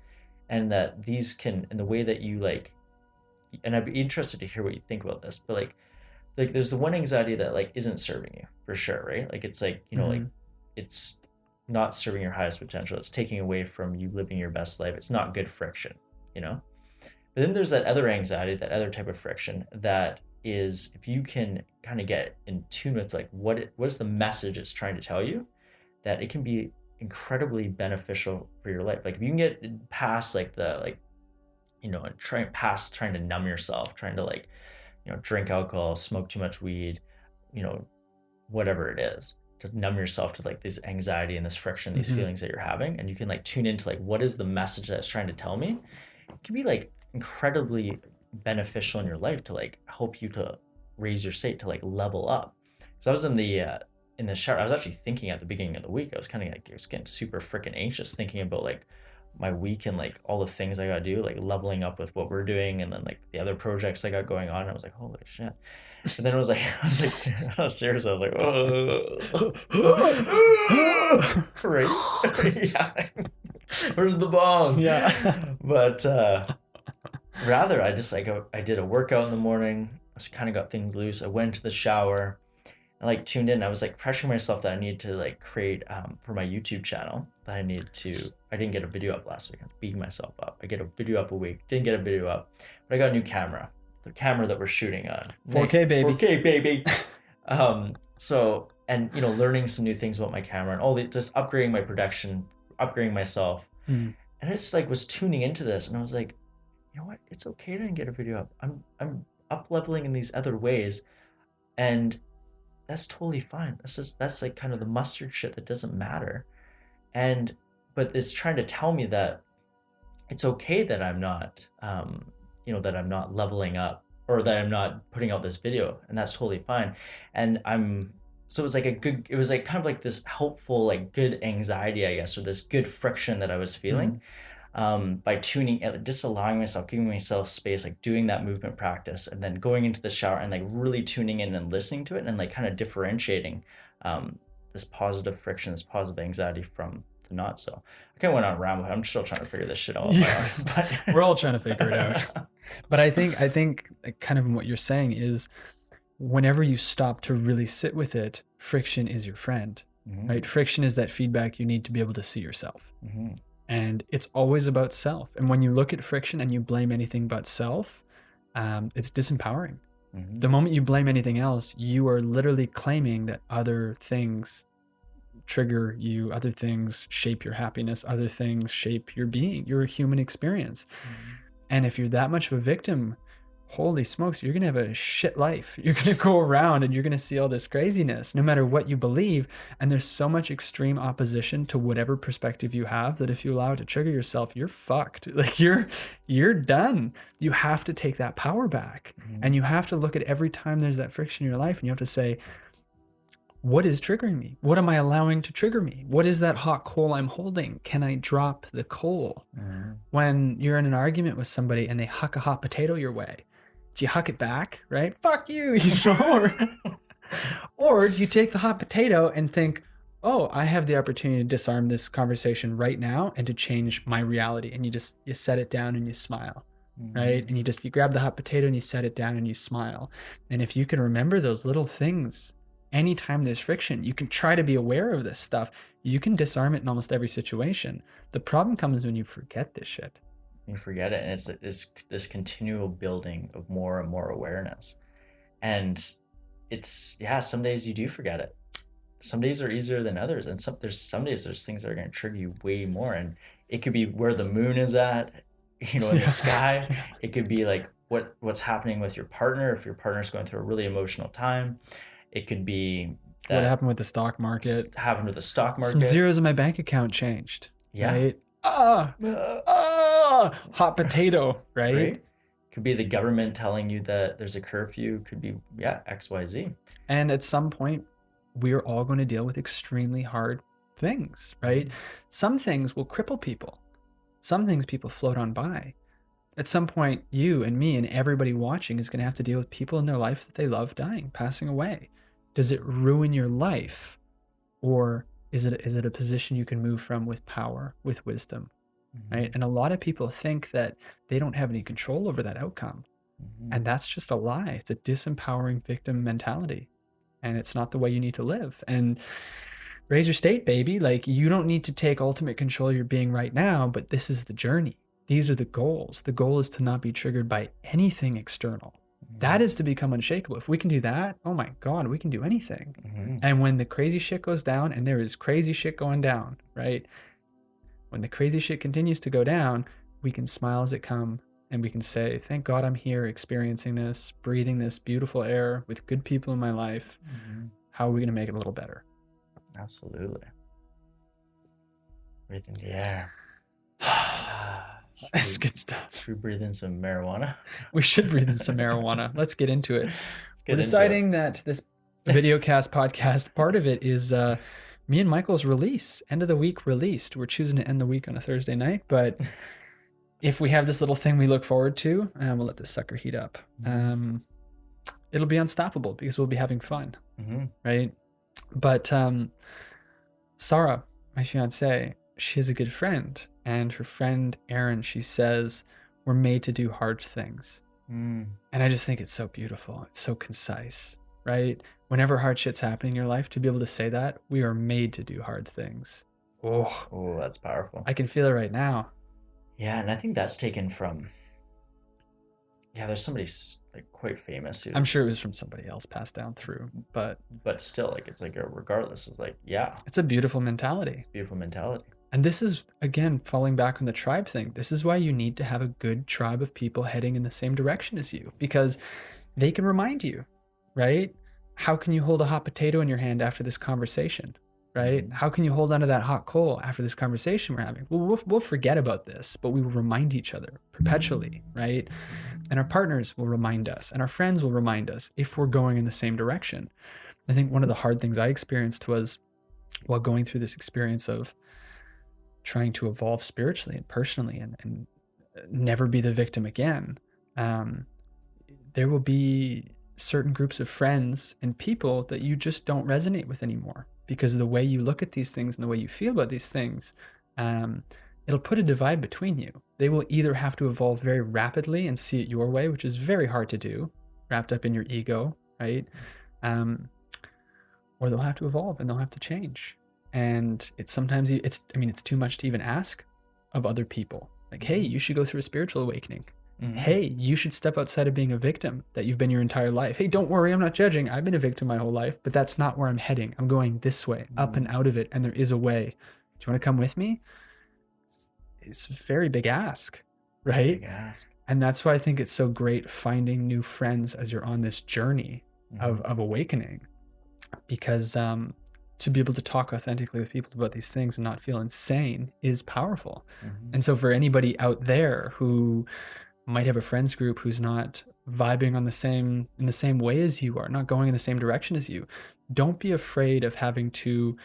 and that these can, in the way that you like, and I'd be interested to hear what you think about this, but like there's the one anxiety that like isn't serving you for sure, right? Like it's like, like it's not serving your highest potential. It's taking away from you living your best life. It's not good friction, But then there's that other anxiety, that other type of friction that is if you can kind of get in tune with like what's the message it's trying to tell you, that it can be incredibly beneficial for your life. Like if you can get past like the like, you know, trying to numb yourself, trying to like, you know, drink alcohol, smoke too much weed, you know, whatever it is, to numb yourself to like this anxiety and this friction, these feelings that you're having, and you can like tune into like what is the message that it's trying to tell me. It can be like incredibly beneficial in your life to like help you to raise your state, to like level up. So I was in the shower. I was actually thinking at the beginning of the week, I was getting super freaking anxious thinking about like my week and like all the things I gotta do, like leveling up with what we're doing and then like the other projects I got going on. I was like, holy shit. But then I was like I was serious. I was like, oh. Right? Yeah. Where's the bomb? Yeah. But rather, I just like I did a workout in the morning. I just kind of got things loose. I went to the shower. I like tuned in. I was like pressuring myself that I needed to like create for my YouTube channel, that I didn't get a video up last week. I was beating myself up. I get a video up a week, didn't get a video up, but I got a new camera, the camera that we're shooting on. 4K baby. 4K baby. So, and you know, learning some new things about my camera and all the, just upgrading my production, upgrading myself. And it's like was tuning into this and I was like, you know what? It's okay to get a video up. I'm up leveling in these other ways, and that's totally fine. That's like kind of the mustard shit that doesn't matter. But it's trying to tell me that it's okay that I'm not, that I'm not leveling up or that I'm not putting out this video, and that's totally fine. And so it was like it was like kind of like this helpful, like good anxiety, I guess, or this good friction that I was feeling. By tuning, just allowing myself, giving myself space, like doing that movement practice and then going into the shower and like really tuning in and listening to it and like kind of differentiating this positive friction, this positive anxiety from the not so. I kind of went on a ramble. I'm still trying to figure this shit out. Yeah. But we're all trying to figure it out. But I think kind of what you're saying is whenever you stop to really sit with it, friction is your friend, right? Friction is that feedback you need to be able to see yourself. And it's always about self. And when you look at friction and you blame anything but self, it's disempowering. The moment you blame anything else, you are literally claiming that other things trigger you, other things shape your happiness, other things shape your being, your human experience. And if you're that much of a victim, holy smokes, you're going to have a shit life. You're going to go around and you're going to see all this craziness, no matter what you believe. And there's so much extreme opposition to whatever perspective you have that if you allow it to trigger yourself, you're fucked. Like you're done. You have to take that power back. And you have to look at every time there's that friction in your life and you have to say, what is triggering me? What am I allowing to trigger me? What is that hot coal I'm holding? Can I drop the coal? When you're in an argument with somebody and they huck a hot potato your way, do you huck it back, right? Fuck you, or do you take the hot potato and think, oh, I have the opportunity to disarm this conversation right now and to change my reality. And you set it down and you smile, right? And you grab the hot potato and you set it down and you smile. And if you can remember those little things, anytime there's friction, you can try to be aware of this stuff. You can disarm it in almost every situation. The problem comes when you forget this shit. You forget it, and it's this continual building of more and more awareness. And some days you do forget it. Some days are easier than others, and some days there's things that are going to trigger you way more. And it could be where the moon is at, in the sky. It could be like what's happening with your partner, if your partner's going through a really emotional time. It could be what happened with the stock market. Some zeros in my bank account changed. Yeah. Right? Hot potato, right? Could be the government telling you that there's a curfew. Could be, XYZ. And at some point, we're all going to deal with extremely hard things, right? Some things will cripple people. Some things people float on by. At some point, you and me and everybody watching is going to have to deal with people in their life that they love dying, passing away. Does it ruin your life? Or is it a position you can move from with power, with wisdom, right? And a lot of people think that they don't have any control over that outcome. And that's just a lie. It's a disempowering victim mentality. And it's not the way you need to live. And raise your state, baby. Like, you don't need to take ultimate control of your being right now, but this is the journey. These are the goals. The goal is to not be triggered by anything external. That is to become unshakable. If we can do that, oh my God, we can do anything. Mm-hmm. And when the crazy shit goes down, and there is crazy shit going down, right? When the crazy shit continues to go down, we can smile as it come, and we can say, thank God I'm here experiencing this, breathing this beautiful air with good people in my life. Mm-hmm. How are we going to make it a little better? Absolutely. Breathe in the air. That's good stuff. Should we breathe in some marijuana? We should breathe in some marijuana. Let's get into it. We're into deciding that this videocast podcast, part of it is me and Michael's release, end of the week released. We're choosing to end the week on a Thursday night, but if we have this little thing we look forward to, we'll let this sucker heat up. It'll be unstoppable because we'll be having fun, right? But Sarah, my fiance, she is a good friend, and her friend Erin, she says, we're made to do hard things. And I just think it's so beautiful. It's so concise, right? Whenever hard shit's happening in your life, to be able to say that, we are made to do hard things. Oh, that's powerful. I can feel it right now. Yeah, and I think that's taken from, there's somebody like quite famous. I'm sure it was from somebody else passed down through, but still, like, it's like, regardless, it's like, it's a beautiful mentality. It's a beautiful mentality. And this is, again, falling back on the tribe thing. This is why you need to have a good tribe of people heading in the same direction as you, because they can remind you, right? How can you hold a hot potato in your hand after this conversation, right? How can you hold onto that hot coal after this conversation we're having? Well, we'll forget about this, but we will remind each other perpetually, right? And our partners will remind us, and our friends will remind us if we're going in the same direction. I think one of the hard things I experienced was while going through this experience of trying to evolve spiritually and personally and never be the victim again. There will be certain groups of friends and people that you just don't resonate with anymore because of the way you look at these things and the way you feel about these things. It'll put a divide between you. They will either have to evolve very rapidly and see it your way, which is very hard to do, wrapped up in your ego, right? Or they'll have to evolve and they'll have to change. And it's too much to even ask of other people. Like, hey, you should go through a spiritual awakening. Hey, you should step outside of being a victim that you've been your entire life. Hey, don't worry, I'm not judging. I've been a victim my whole life, but that's not where I'm heading. I'm going this way, up and out of it, and there is a way. Do you want to come with me? It's a very big ask, right? Big ask. And that's why I think it's so great finding new friends as you're on this journey of awakening, because to be able to talk authentically with people about these things and not feel insane is powerful. And so for anybody out there who might have a friends group who's not vibing in the same way as you are, not going in the same direction as you, don't be afraid of having to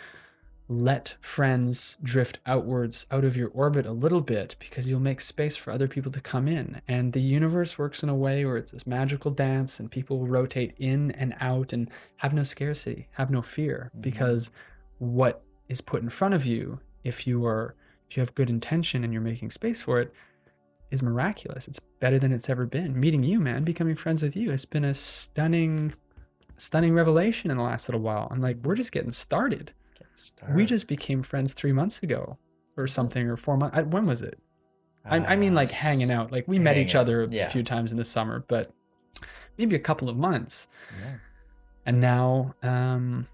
let friends drift outwards out of your orbit a little bit, because you'll make space for other people to come in. And the universe works in a way where it's this magical dance and people will rotate in and out and have no scarcity, have no fear, because what is put in front of you, if you have good intention and you're making space for it, is miraculous. It's better than it's ever been. Meeting you, man, becoming friends with you, it's been a stunning revelation in the last little while. I'm like, we're just getting started. We just became friends 3 months ago or something, or 4 months. When was it? I mean, like hanging out. Like we met each other a few times in the summer, but maybe a couple of months. Yeah. And now, I'm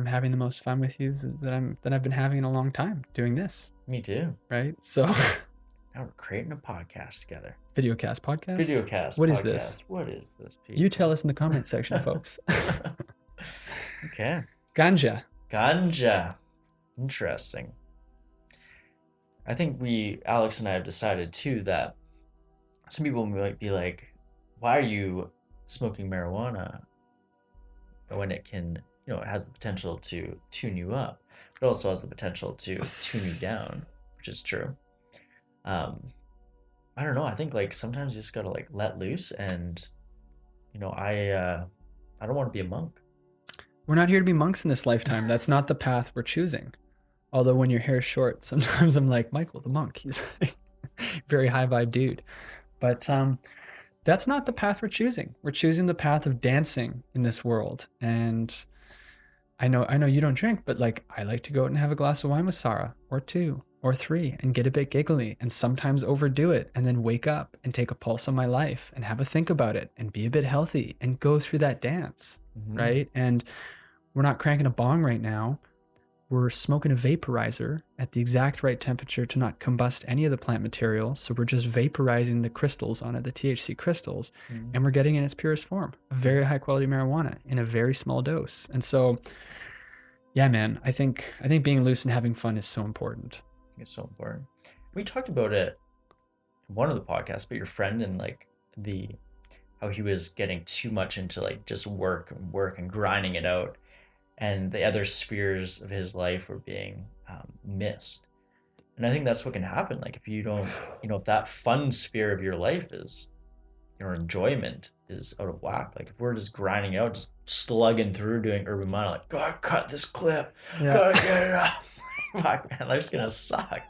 having the most fun with you that I've been having in a long time doing this. Me too. Right? So now we're creating a podcast together. Videocast podcast? Videocast What podcast. Is this? What is this, people? You tell us in the comment section, folks. Okay. Ganja. Interesting. I think Alex and I have decided too that some people might be like, why are you smoking marijuana when it can, it has the potential to tune you up, but also has the potential to tune you down, which is true. I don't know. I think like sometimes you just gotta like let loose, and I don't want to be a monk. We're not here to be monks in this lifetime. That's not the path we're choosing. Although when your hair is short, sometimes I'm like, Michael, the monk. He's like very high vibe dude. But that's not the path we're choosing. We're choosing the path of dancing in this world. And I know you don't drink, but like I like to go out and have a glass of wine with Sarah, or two, or three, and get a bit giggly, and sometimes overdo it, and then wake up and take a pulse on my life and have a think about it and be a bit healthy and go through that dance, right? And we're not cranking a bong right now. We're smoking a vaporizer at the exact right temperature to not combust any of the plant material. So we're just vaporizing the crystals on it, the THC crystals, and we're getting in its purest form, a very high quality marijuana in a very small dose. And so, yeah, man, I think being loose and having fun is so important. It's so important. We talked about it in one of the podcasts, but your friend and like how he was getting too much into like just work and grinding it out, and the other spheres of his life were being missed. And I think that's what can happen. Like if you don't, if that fun sphere of your life is, your enjoyment is out of whack. Like if we're just grinding out, just slugging through doing urban mining, like, gotta cut this clip, gotta get it up. Fuck, man, life's gonna suck.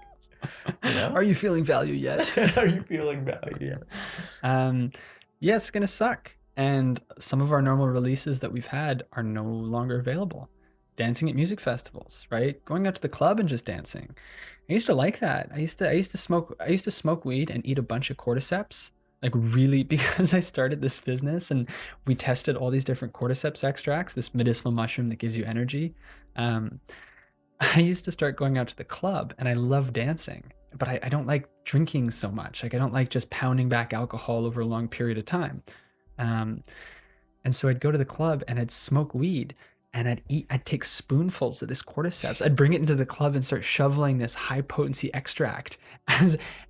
Are you feeling value yet? Are you feeling value yet? Yeah, it's gonna suck. And some of our normal releases that we've had are no longer available. Dancing at music festivals, right? Going out to the club and just dancing. I used to like that. I used to smoke weed and eat a bunch of cordyceps, like really, because I started this business and we tested all these different cordyceps extracts, this medicinal mushroom that gives you energy. I used to start going out to the club and I love dancing, but I don't like drinking so much. Like I don't like just pounding back alcohol over a long period of time. And so I'd go to the club and I'd smoke weed and I'd take spoonfuls of this cordyceps. I'd bring it into the club and start shoveling this high potency extract.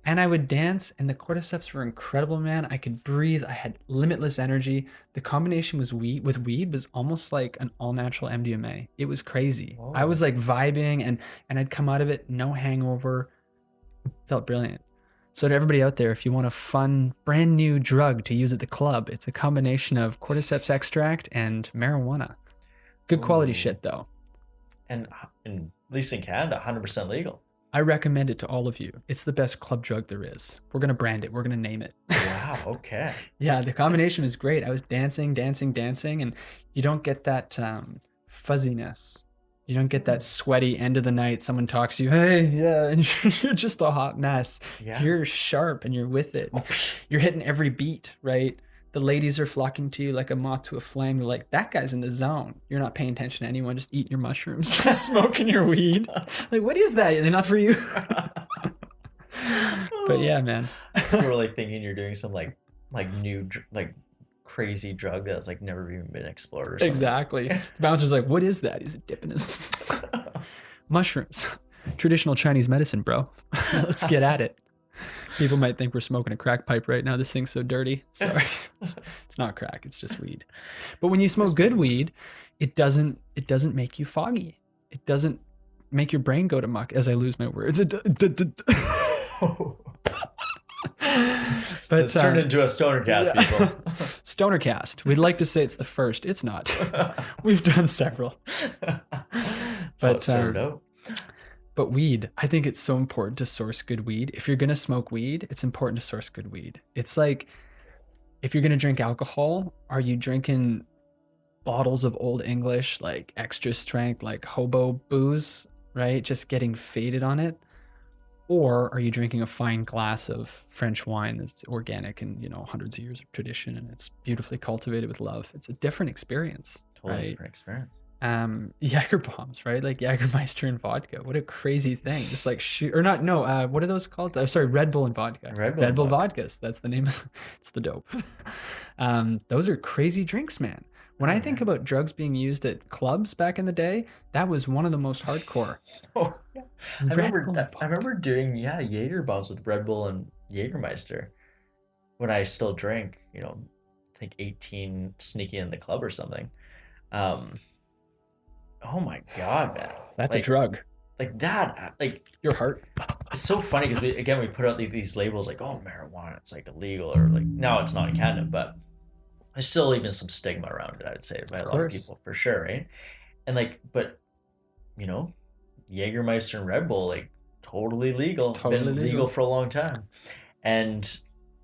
And I would dance, and the cordyceps were incredible, man. I could breathe. I had limitless energy. The combination with weed was almost like an all natural MDMA. It was crazy. Whoa. I was like vibing and I'd come out of it, no hangover. Felt brilliant. So to everybody out there, if you want a fun, brand new drug to use at the club, it's a combination of cordyceps extract and marijuana. Good quality shit, though. And at least in Canada, 100% legal. I recommend it to all of you. It's the best club drug there is. We're going to brand it. We're going to name it. Wow, okay. Yeah, the combination is great. I was dancing, and you don't get that fuzziness. You don't get that sweaty end of the night. Someone talks to you, hey, yeah, and you're just a hot mess. Yeah. You're sharp and you're with it. You're hitting every beat, right? The ladies are flocking to you like a moth to a flame. They're like, that guy's in the zone. You're not paying attention to anyone. Just eating your mushrooms, just smoking your weed. Like, what is that? They're not for you. But yeah, man. You were like thinking you're doing some like new crazy drug that's like never even been explored or something. Exactly. The bouncer's like, what is that? He's dipping his mushrooms. Traditional Chinese medicine, bro. Let's get at it. People might think we're smoking a crack pipe right now. This thing's so dirty. Sorry. It's not crack, it's just weed. But when you smoke good weed, it doesn't make you foggy. It doesn't make your brain go to muck as I lose my words. But it's turned into a Stonercast, people. Stonercast. We'd like to say it's the first. It's not. We've done several. But weed, I think it's so important to source good weed. If you're going to smoke weed, it's important to source good weed. It's like, if you're going to drink alcohol, are you drinking bottles of Old English, like extra strength, like hobo booze, right? Just getting faded on it? Or are you drinking a fine glass of French wine that's organic and, hundreds of years of tradition, and it's beautifully cultivated with love? It's a different experience. Totally right? Different experience. Jaeger bombs, right? Like Jägermeister and vodka. What a crazy thing. Just like what are those called? Sorry, Red Bull and vodka. Red Bull vodkas. That's the name. It's the dope. Those are crazy drinks, man. When I think about drugs being used at clubs back in the day, that was one of the most hardcore. Oh, yeah. I remember doing Jaeger bombs with Red Bull and Jägermeister when I still drank, I think 18, sneaking in the club or something. Oh my God, man. That's a drug. Like that, like your heart. It's so funny because we put out these labels like, oh, marijuana, it's like illegal, or like, no, it's not in Canada, but there's still even some stigma around it, I'd say, by a lot of people, for sure, right? And like, but, Jägermeister and Red Bull, like, totally legal. Been legal for a long time. And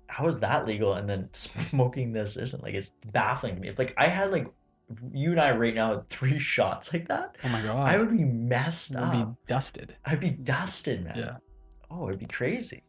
how is that legal? And then smoking this isn't? Like, it's baffling to me. If like I had like if you and I right now had 3 shots like that, Oh my God. I would be messed We'll up. be dusted. I'd be dusted, man. Yeah. Oh, it'd be crazy.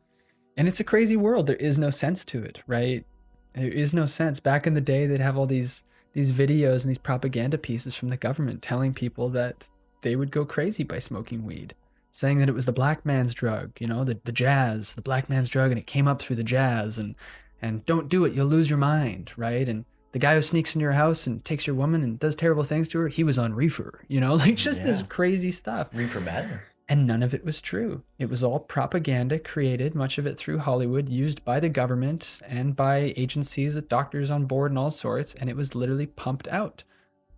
And it's a crazy world. There is no sense to it, right? There is no sense. Back in the day, they'd have all these videos and these propaganda pieces from the government telling people that they would go crazy by smoking weed, saying that it was the black man's drug, you know, the jazz, the black man's drug, and it came up through the jazz, and don't do it, you'll lose your mind, right? And the guy who sneaks into your house and takes your woman and does terrible things to her, he was on reefer, you know, like just this crazy stuff. Reefer madness. And none of it was true. It was all propaganda created, much of it through Hollywood, used by the government and by agencies with doctors on board and all sorts. And it was literally pumped out.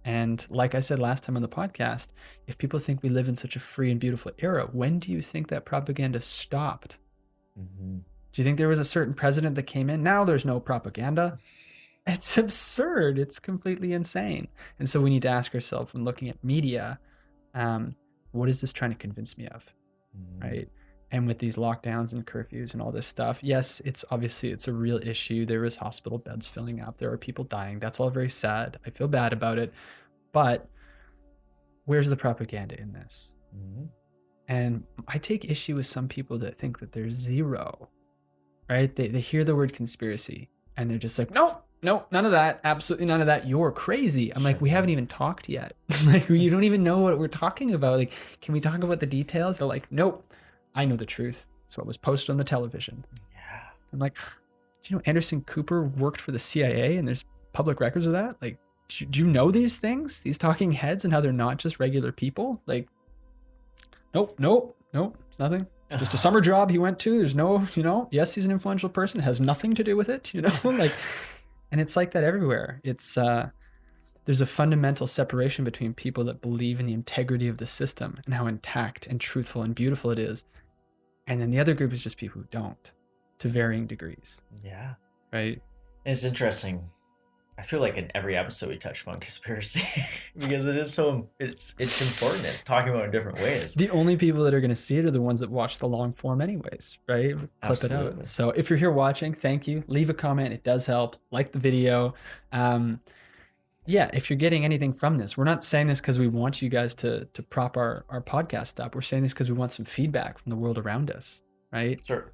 And like I said last time on the podcast, if people think we live in such a free and beautiful era, when do you think that propaganda stopped? Mm-hmm. Do you think there was a certain president that came in? Now there's no propaganda. It's absurd. It's completely insane. And so we need to ask ourselves when looking at media, what is this trying to convince me of, right? And with these lockdowns and curfews and all this stuff, yes, it's a real issue. There is hospital beds filling up. There are people dying. That's all very sad. I feel bad about it. But where's the propaganda in this? Mm-hmm. And I take issue with some people that think that there's zero, right? They hear the word conspiracy and they're just like, no, none of that. Absolutely none of that. You're crazy. I'm like, we haven't even talked yet. Like, you don't even know what we're talking about. Like, can we talk about the details? They're like, nope, I know the truth. It's what was posted on the television. Yeah. I'm like, do you know Anderson Cooper worked for the CIA and there's public records of that? Like, do you know these things? These talking heads and how they're not just regular people? Like, nope, it's nothing. It's just a summer job he went to. There's no, yes, he's an influential person. It has nothing to do with it, like. And it's like that everywhere. It's there's a fundamental separation between people that believe in the integrity of the system and how intact and truthful and beautiful it is. And then the other group is just people who don't, to varying degrees. Yeah. Right? And it's interesting. I feel like in every episode we touch on conspiracy because it is so, it's important. It's talking about it in different ways. The only people that are going to see it are the ones that watch the long form anyways, right? Clip Absolutely. it out. So if you're here watching, thank you. Leave a comment. It does help. Like the video. Yeah, if you're getting anything from this, we're not saying this because we want you guys to prop our podcast up. We're saying this because we want some feedback from the world around us, right? Start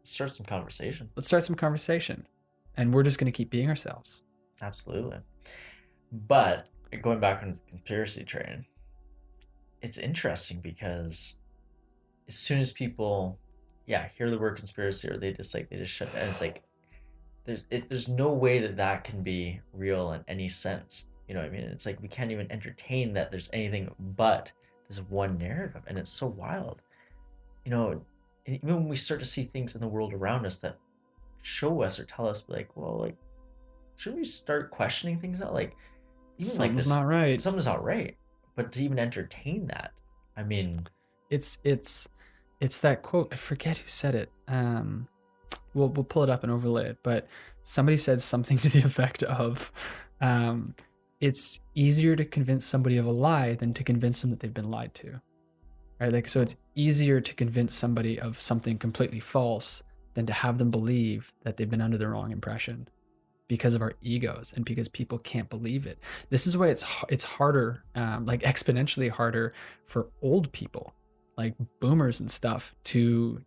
some conversation. Let's start some conversation. And we're just going to keep being ourselves. Absolutely. But going back on the conspiracy train, it's interesting because as soon as people, hear the word conspiracy or they just shut down, it's like, there's no way that can be real in any sense. You know what I mean? It's like we can't even entertain that there's anything but this one narrative. And it's so wild. And even when we start to see things in the world around us that show us or tell us shouldn't we start questioning things out? Like, even Something's like this, not right. Something's not right. But to even entertain that, I mean, it's that quote. I forget who said it. We'll pull it up and overlay it. But somebody said something to the effect of, it's easier to convince somebody of a lie than to convince them that they've been lied to. Right? Like, so it's easier to convince somebody of something completely false than to have them believe that they've been under the wrong impression because of our egos and because people can't believe it. This is why it's harder, like exponentially harder for old people, like boomers and stuff, to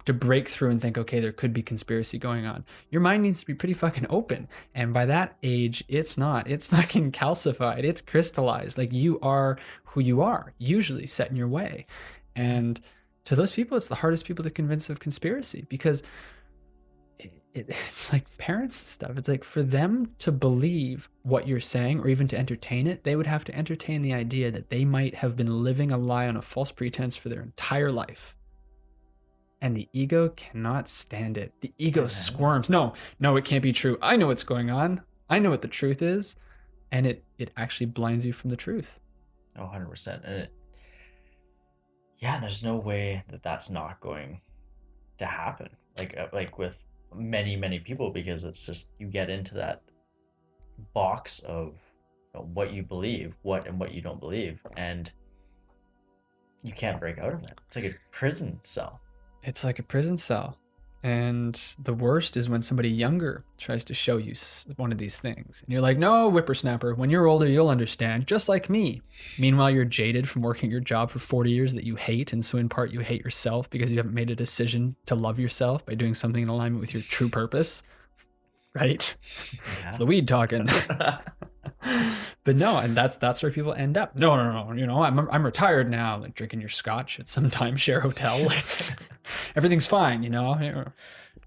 break through and think, okay, there could be conspiracy going on. Your mind needs to be pretty fucking open. And by that age, it's not. It's fucking calcified. It's crystallized. Like, you are who you are, usually set in your way. And to those people, it's the hardest people to convince of conspiracy because it's like parents and stuff. It's like for them to believe what you're saying or even to entertain it, they would have to entertain the idea that they might have been living a lie on a false pretense for their entire life. And the ego cannot stand it. The ego squirms. No, it can't be true. I know what's going on. I know what the truth is. And it actually blinds you from the truth. Oh, 100%. And there's no way that that's not going to happen. Like with many, many people, because it's just, you get into that box of what you believe, what you don't believe, and you can't break out of it. It's like a prison cell. It's like a prison cell. And the worst is when somebody younger tries to show you one of these things. And you're like, no, whippersnapper, when you're older, you'll understand, just like me. Meanwhile, you're jaded from working your job for 40 years that you hate. And so in part, you hate yourself because you haven't made a decision to love yourself by doing something in alignment with your true purpose. Right? Yeah. It's the weed talking. But no, and that's where people end up. No, I'm retired now, like drinking your scotch at some timeshare hotel. Like, everything's fine,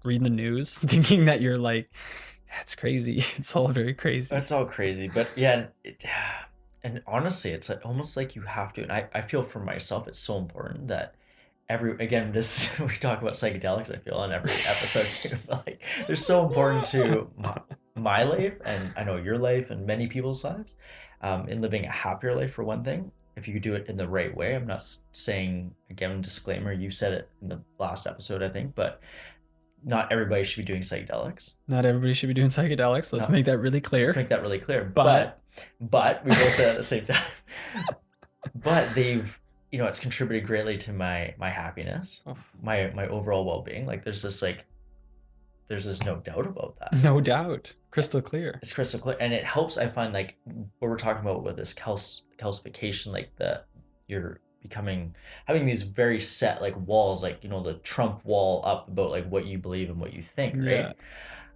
reading the news, thinking that you're like, that's crazy. It's all very crazy. It's all crazy, but yeah, and honestly, it's almost like you have to. And I feel for myself, it's so important that again, this we talk about psychedelics, I feel, on every episode too, but like they're so important to my life, and I know your life and many people's lives, in living a happier life for one thing, if you do it in the right way. I'm not saying, again, disclaimer, you said it in the last episode, I think, but not everybody should be doing psychedelics. Not everybody should be doing psychedelics. Let's make that really clear. Let's make that really clear. But we both said at the same time, but they've, it's contributed greatly to my happiness, my overall well-being. Like there's this no doubt about that. No doubt. Crystal clear. It's crystal clear. And it helps, I find, like what we're talking about with this calcification, like you're having these very set like walls, like, the Trump wall up about like what you believe and what you think, right?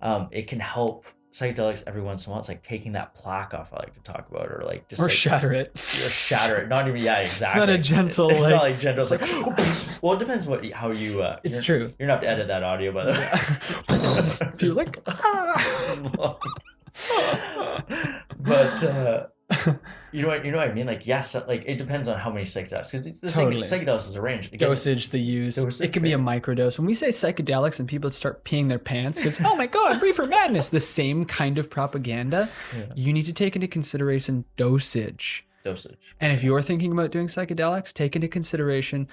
Yeah. It can help. Psychedelics every once in a while, it's like taking that plaque off, I like to talk about, or like just shatter it. Or shatter it. Not even, yeah, exactly. It's not a gentle. It's not like gentle. It's like, well, it depends how you. It's true. You're not to edit that audio, by the way. You're like, but you know what I mean? Like, yes, like it depends on how many psychedelics. Because the thing, psychedelics is a range. Again, dosage, the use. It can be a microdose. When we say psychedelics and people start peeing their pants because, oh my God, reefer madness, the same kind of propaganda, you need to take into consideration dosage. And if you're thinking about doing psychedelics, take into consideration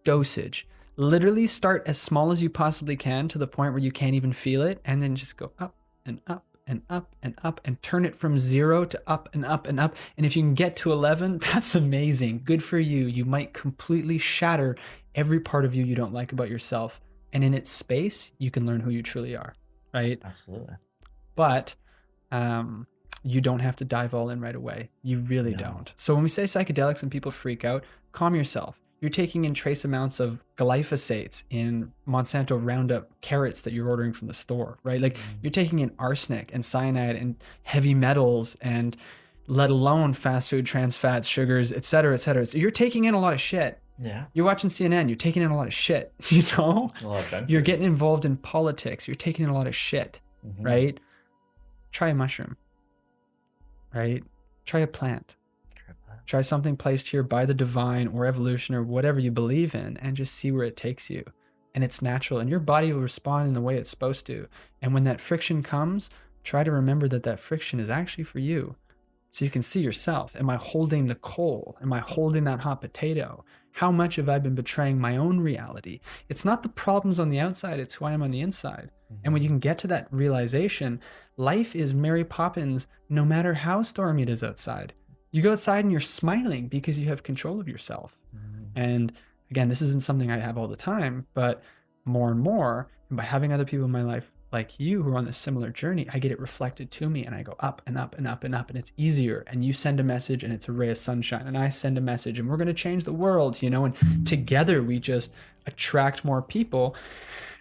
dosage. Literally start as small as you possibly can to the point where you can't even feel it, and then just go up and up and up and up and turn it from 0 to up and up and up. And if you can get to 11, that's amazing. Good for you. You might completely shatter every part of you don't like about yourself. And in its space, you can learn who you truly are, right? Absolutely. But you don't have to dive all in right away. You really don't. So when we say psychedelics and people freak out, calm yourself. You're taking in trace amounts of glyphosates in Monsanto Roundup carrots that you're ordering from the store, right? Like you're taking in arsenic and cyanide and heavy metals, and let alone fast food, trans fats, sugars, et cetera, et cetera. So you're taking in a lot of shit. Yeah. You're watching CNN. You're taking in a lot of shit, A lot of junk. You're getting involved in politics. You're taking in a lot of shit, right? Try a mushroom, right? Try a plant. Try something placed here by the divine or evolution or whatever you believe in, and just see where it takes you. And it's natural, and your body will respond in the way it's supposed to. And when that friction comes, try to remember that friction is actually for you. So you can see yourself. Am I holding the coal? Am I holding that hot potato? How much have I been betraying my own reality? It's not the problems on the outside, it's who I am on the inside. And when you can get to that realization, life is Mary Poppins no matter how stormy it is outside. You go outside and you're smiling because you have control of yourself. And again, this isn't something I have all the time, but more and more, and by having other people in my life like you who are on this similar journey, I get it reflected to me, and I go up and up and up and up, and it's easier. And you send a message and it's a ray of sunshine, and I send a message and we're going to change the world, and together we just attract more people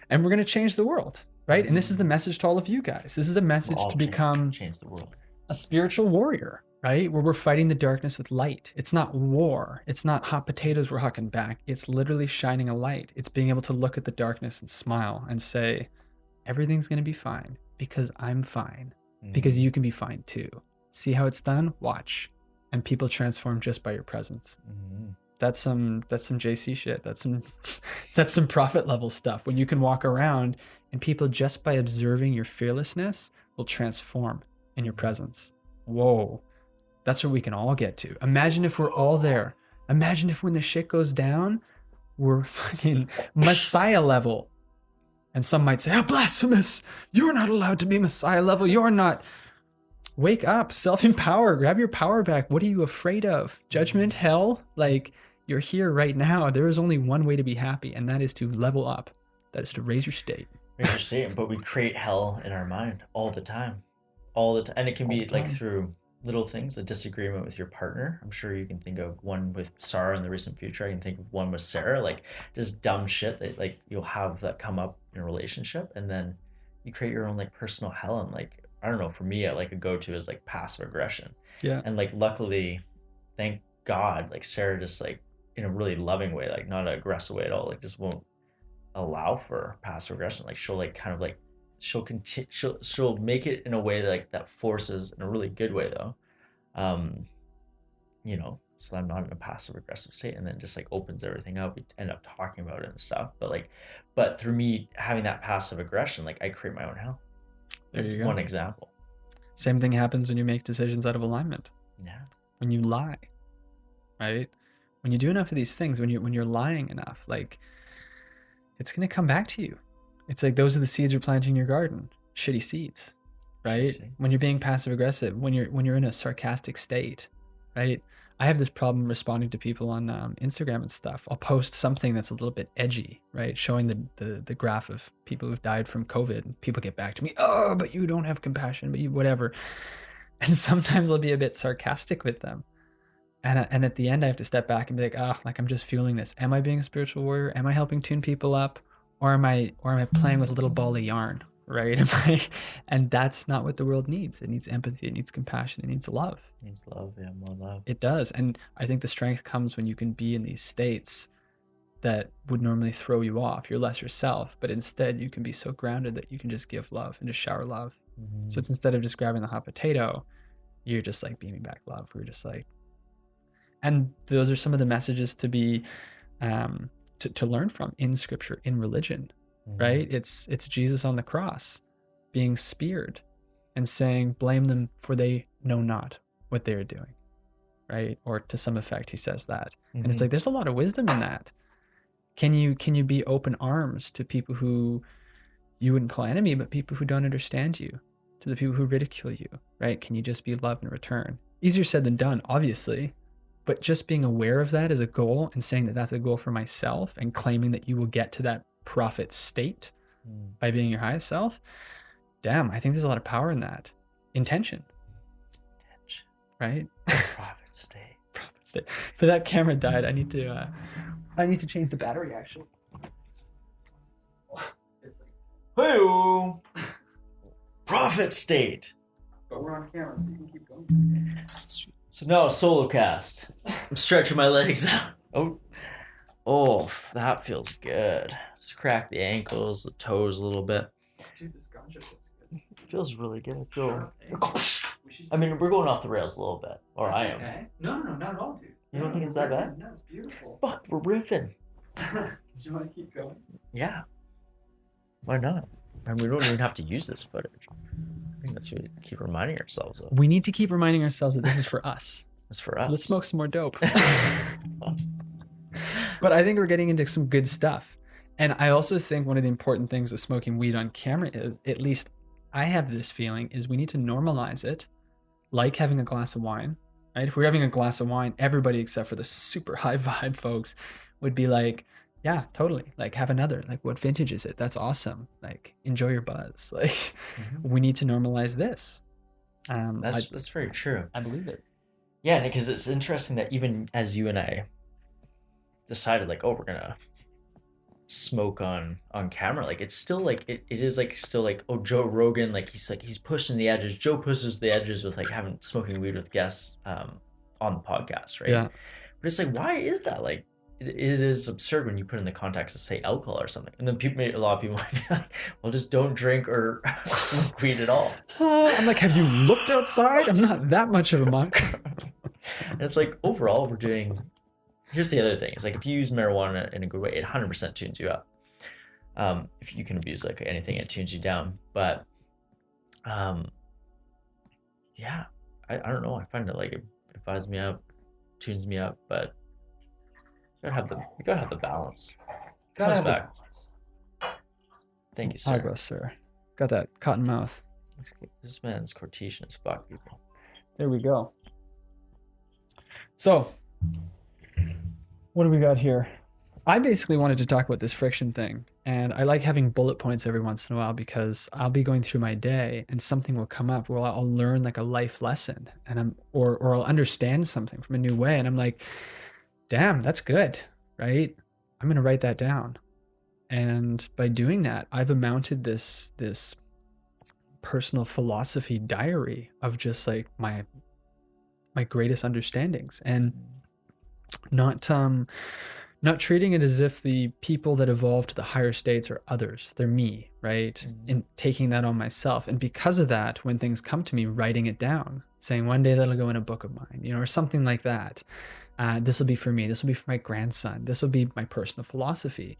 and we're going to change the world, right? And this is the message to all of you guys. This is a message to become change the world. A spiritual warrior, right? Where we're fighting the darkness with light. It's not war. It's not hot potatoes we're hucking back. It's literally shining a light. It's being able to look at the darkness and smile and say, everything's going to be fine because I'm fine, because you can be fine too. See how it's done? Watch. And people transform just by your presence. That's some JC shit. That's some prophet level stuff. When you can walk around and people just by observing your fearlessness will transform in your presence. Whoa. That's where we can all get to. Imagine if we're all there. Imagine if when the shit goes down, we're fucking Messiah level. And some might say, how blasphemous. You're not allowed to be Messiah level. You're not. Wake up, self-empower, grab your power back. What are you afraid of? Judgment, hell? Like, you're here right now. There is only one way to be happy, and that is to level up. That is to raise your state. Interesting, but we create hell in our mind all the time, all the time, and it can All the be like time. through little things, a disagreement with your partner. I'm sure you can think of one with Sarah in the recent future. I can think of one with Sarah, like just dumb shit that like you'll have that come up in a relationship, and then you create your own like personal hell. And like I don't know, for me, like a go-to is like passive aggression, Yeah. and like luckily, thank God, like Sarah just like in a really loving way, like not an aggressive way at all, like just won't allow for passive aggression. Like she'll like kind of like she'll continue she'll make it in a way that, like that forces in a really good way though. Um, so I'm not in a passive aggressive state, and then just like opens everything up. We end up talking about it and stuff. But through me having that passive aggression, like I create my own hell. There That's you go. one example. Same thing happens when you make decisions out of alignment. Yeah. When you lie, right? When you do enough of these things, when you're lying enough, like it's gonna come back to you. It's like those are the seeds you're planting in your garden. Shitty seeds, right? Shitty seeds. When you're being passive aggressive, when you're in a sarcastic state, right? I have this problem responding to people on Instagram and stuff. I'll post something that's a little bit edgy, right? Showing the graph of people who've died from COVID. And people get back to me, oh, but you don't have compassion, but you whatever. And sometimes I'll be a bit sarcastic with them. And at the end, I have to step back and be like, like I'm just fueling this. Am I being a spiritual warrior? Am I helping tune people up? Or am I playing with a little ball of yarn, right? And that's not what the world needs. It needs empathy. It needs compassion. It needs love. It needs love, yeah, more love. It does. And I think the strength comes when you can be in these states that would normally throw you off. You're less yourself, but instead you can be so grounded that you can just give love and just shower love. Mm-hmm. So it's instead of just grabbing the hot potato, you're just like beaming back love. We're just like, and those are some of the messages to be, to learn from in scripture, in religion, Mm-hmm. right? It's Jesus on the cross being speared and saying, blame them for they know not what they are doing, right? Or to some effect, he says that. Mm-hmm. And it's like, there's a lot of wisdom in that. Can you be open arms to people who you wouldn't call enemy, but people who don't understand you, to the people who ridicule you, right? Can you just be love in return? Easier said than done, obviously. But just being aware of that as a goal and saying that that's a goal for myself and claiming that you will get to that prophet state by being your highest self, damn, I think there's a lot of power in that. Intention. Right? Prophet state. Prophet state. But that camera died. I need to change the battery actually. Hey-o! Prophet state. But we're on camera, so you can keep going. So now a solo cast. I'm stretching my legs out. Oh, that feels good. Just crack the ankles, the toes a little bit. Dude, this ganja feels good. It feels really good. I mean, we're going off the rails a little bit. Or I am. Okay. No, not at all, dude. You don't think it's that bad? No, it's beautiful. Fuck, we're riffing. Do you want to keep going? Yeah. Why not? And we don't even have to use this footage. I think that's what we keep reminding ourselves of. We need to keep reminding ourselves that this is for us. It's for us. Let's smoke some more dope. But I think we're getting into some good stuff. And I also think one of the important things with smoking weed on camera is, at least I have this feeling, is we need to normalize it, like having a glass of wine, right? If we're having a glass of wine, everybody except for the super high vibe folks would be like, yeah, totally. Like, have another. Like, what vintage is it? That's awesome. Like, enjoy your buzz. Like, we need to normalize this. That's very true. I believe it. Yeah, because it's interesting that even as you and I decided, like, oh, we're gonna smoke on camera, like it's still like it is like still like, oh, Joe Rogan, like he's pushing the edges. Joe pushes the edges with like having smoking weed with guests on the podcast, right? Yeah. But it's like, why is that? Like, it is absurd when you put in the context of, say, alcohol or something, and then a lot of people might be like, well, just don't drink or smoke weed at all. I'm like, have you looked outside? I'm not that much of a monk. And it's like, overall, we're doing. Here's the other thing: it's like, if you use marijuana in a good way, it 100% tunes you up. If you can abuse like anything, it tunes you down. But yeah, I don't know. I find it like it fires me up, tunes me up, but you gotta have the balance. Gotta have the back. Thank you, sir. Agua, sir. Got that cotton mouth. This man's Cortesian as fuck, people. There we go. So, what do we got here? I basically wanted to talk about this friction thing And I like having bullet points every once in a while because I'll be going through my day and something will come up where I'll learn like a life lesson or I'll understand something from a new way. And I'm like, damn, that's good, right? I'm going to write that down. And by doing that, I've amounted this personal philosophy diary of just like my greatest understandings, and not treating it as if the people that evolve to the higher states are others. They're me, right? And taking that on myself. And because of that, when things come to me, writing it down, saying one day that'll go in a book of mine, or something like that. This will be for me. This will be for my grandson. This will be my personal philosophy.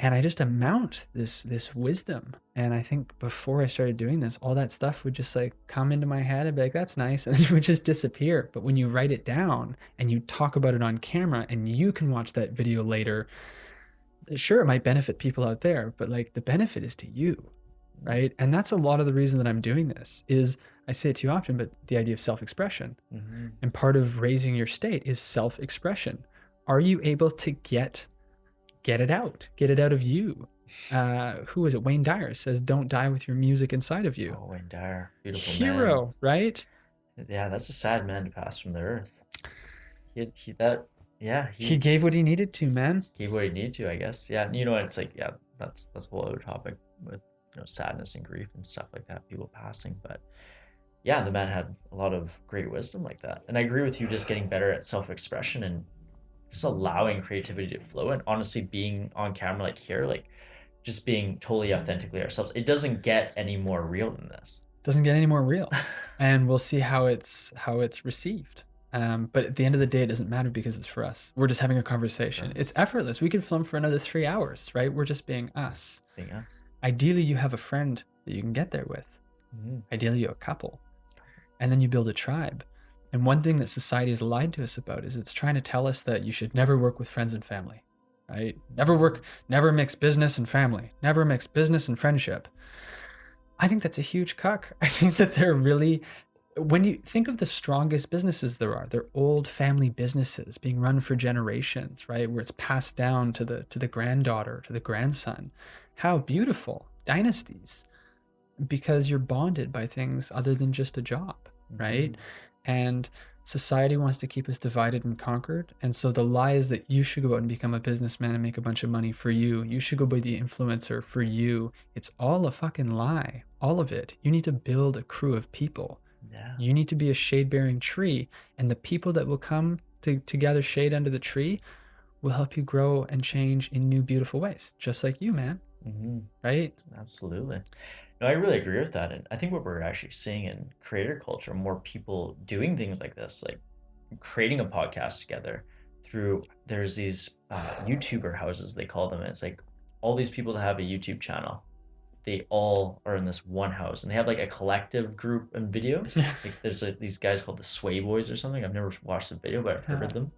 And I just amount this wisdom. And I think before I started doing this, all that stuff would just like come into my head and be like, that's nice. And it would just disappear. But when you write it down and you talk about it on camera and you can watch that video later, sure, it might benefit people out there, but like the benefit is to you, right? And that's a lot of the reason that I'm doing this is, I say it too often, but the idea of self-expression. And part of raising your state is self-expression. Are you able to get it out of you? Who is it? Wayne Dyer says, don't die with your music inside of you. Oh, Wayne Dyer, beautiful hero, man. Right? Yeah, that's a sad man to pass from the earth. He gave what he needed to, man. Gave what he needed to, I guess. Yeah, it's like, yeah, that's a whole other topic with sadness and grief and stuff like that, people passing. But yeah, the man had a lot of great wisdom like that. And I agree with you, just getting better at self-expression and just allowing creativity to flow, and honestly being on camera like here, like just being totally authentically ourselves. It doesn't get any more real than this. Doesn't get any more real. And we'll see how it's received. But at the end of the day, it doesn't matter because it's for us. We're just having a conversation. Right. It's effortless. We could film for another 3 hours, right? We're just being us. Being us. Ideally, you have a friend that you can get there with. Ideally, you have a couple. And then you build a tribe. And one thing that society has lied to us about is it's trying to tell us that you should never work with friends and family, right? Never mix business and family, never mix business and friendship. I think that's a huge cuck. I think that they're really, when you think of the strongest businesses there are, they're old family businesses being run for generations, right? Where it's passed down to the granddaughter, to the grandson. How beautiful. Dynasties. Because you're bonded by things other than just a job, right? And society wants to keep us divided and conquered. And so the lie is that you should go out and become a businessman and make a bunch of money for you. You should go be the influencer for you. It's all a fucking lie. All of it. You need to build a crew of people. Yeah. You need to be a shade-bearing tree. And the people that will come to gather shade under the tree will help you grow and change in new, beautiful ways. Just like you, man. Right? Absolutely. No, I really agree with that. And I think what we're actually seeing in creator culture, more people doing things like this, like creating a podcast together there's these YouTuber houses, they call them. And it's like all these people that have a YouTube channel, they all are in this one house and they have like a collective group and video. Like there's like these guys called the Sway Boys or something. I've never watched the video, but I've heard of them.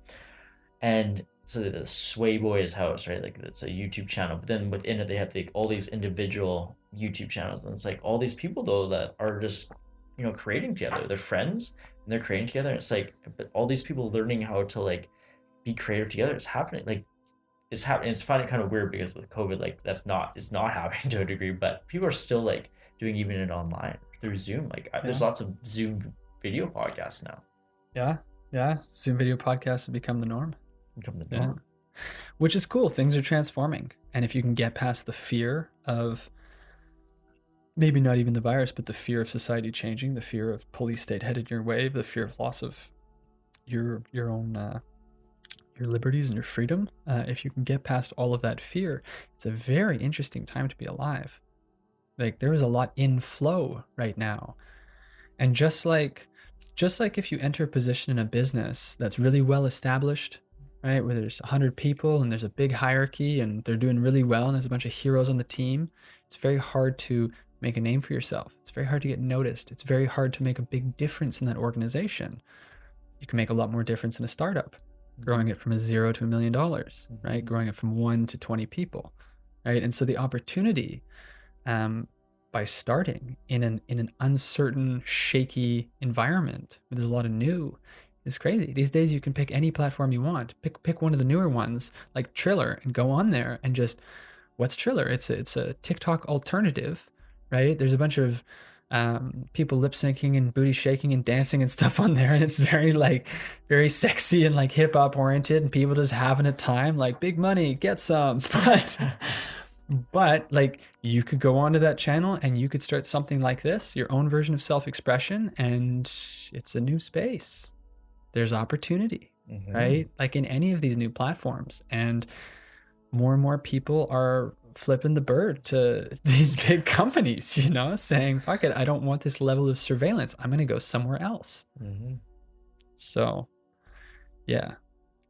And so the Sway Boys house, right? Like it's a YouTube channel, but then within it, they have like all these individual YouTube channels. And it's like all these people though that are just, creating together. They're friends and they're creating together. And it's like, but all these people learning how to like be creative together. It's happening. Like it's happening. It's finding kind of weird because with COVID, like it's not happening to a degree, but people are still like doing even it online through Zoom. Like there's lots of Zoom video podcasts now. Yeah. Zoom video podcasts have become the norm. Which is cool. Things are transforming. And if you can get past the fear of maybe not even the virus, but the fear of society changing, the fear of police state headed your way, the fear of loss of your own your liberties and your freedom, if you can get past all of that fear, it's a very interesting time to be alive. Like there is a lot in flow right now. And just like if you enter a position in a business that's really well established, right, where there's 100 people and there's a big hierarchy and they're doing really well and there's a bunch of heroes on the team, it's very hard to make a name for yourself. It's very hard to get noticed. It's very hard to make a big difference in that organization. You can make a lot more difference in a startup, growing it from a $0 to $1 million, right? Growing it from 1 to 20 people, right? And so the opportunity by starting in an uncertain, shaky environment where there's a lot of new, is crazy. These days you can pick any platform you want. Pick one of the newer ones like Triller and go on there and just what's Triller? It's a TikTok alternative, right? There's a bunch of people lip syncing and booty shaking and dancing and stuff on there, and it's very sexy and like hip hop oriented, and people just having a time, like big money, get some. But like you could go onto that channel and you could start something like this, your own version of self-expression, and it's a new space. There's opportunity, right? Like in any of these new platforms, and more people are flipping the bird to these big companies, saying, fuck it, I don't want this level of surveillance. I'm going to go somewhere else. So, yeah,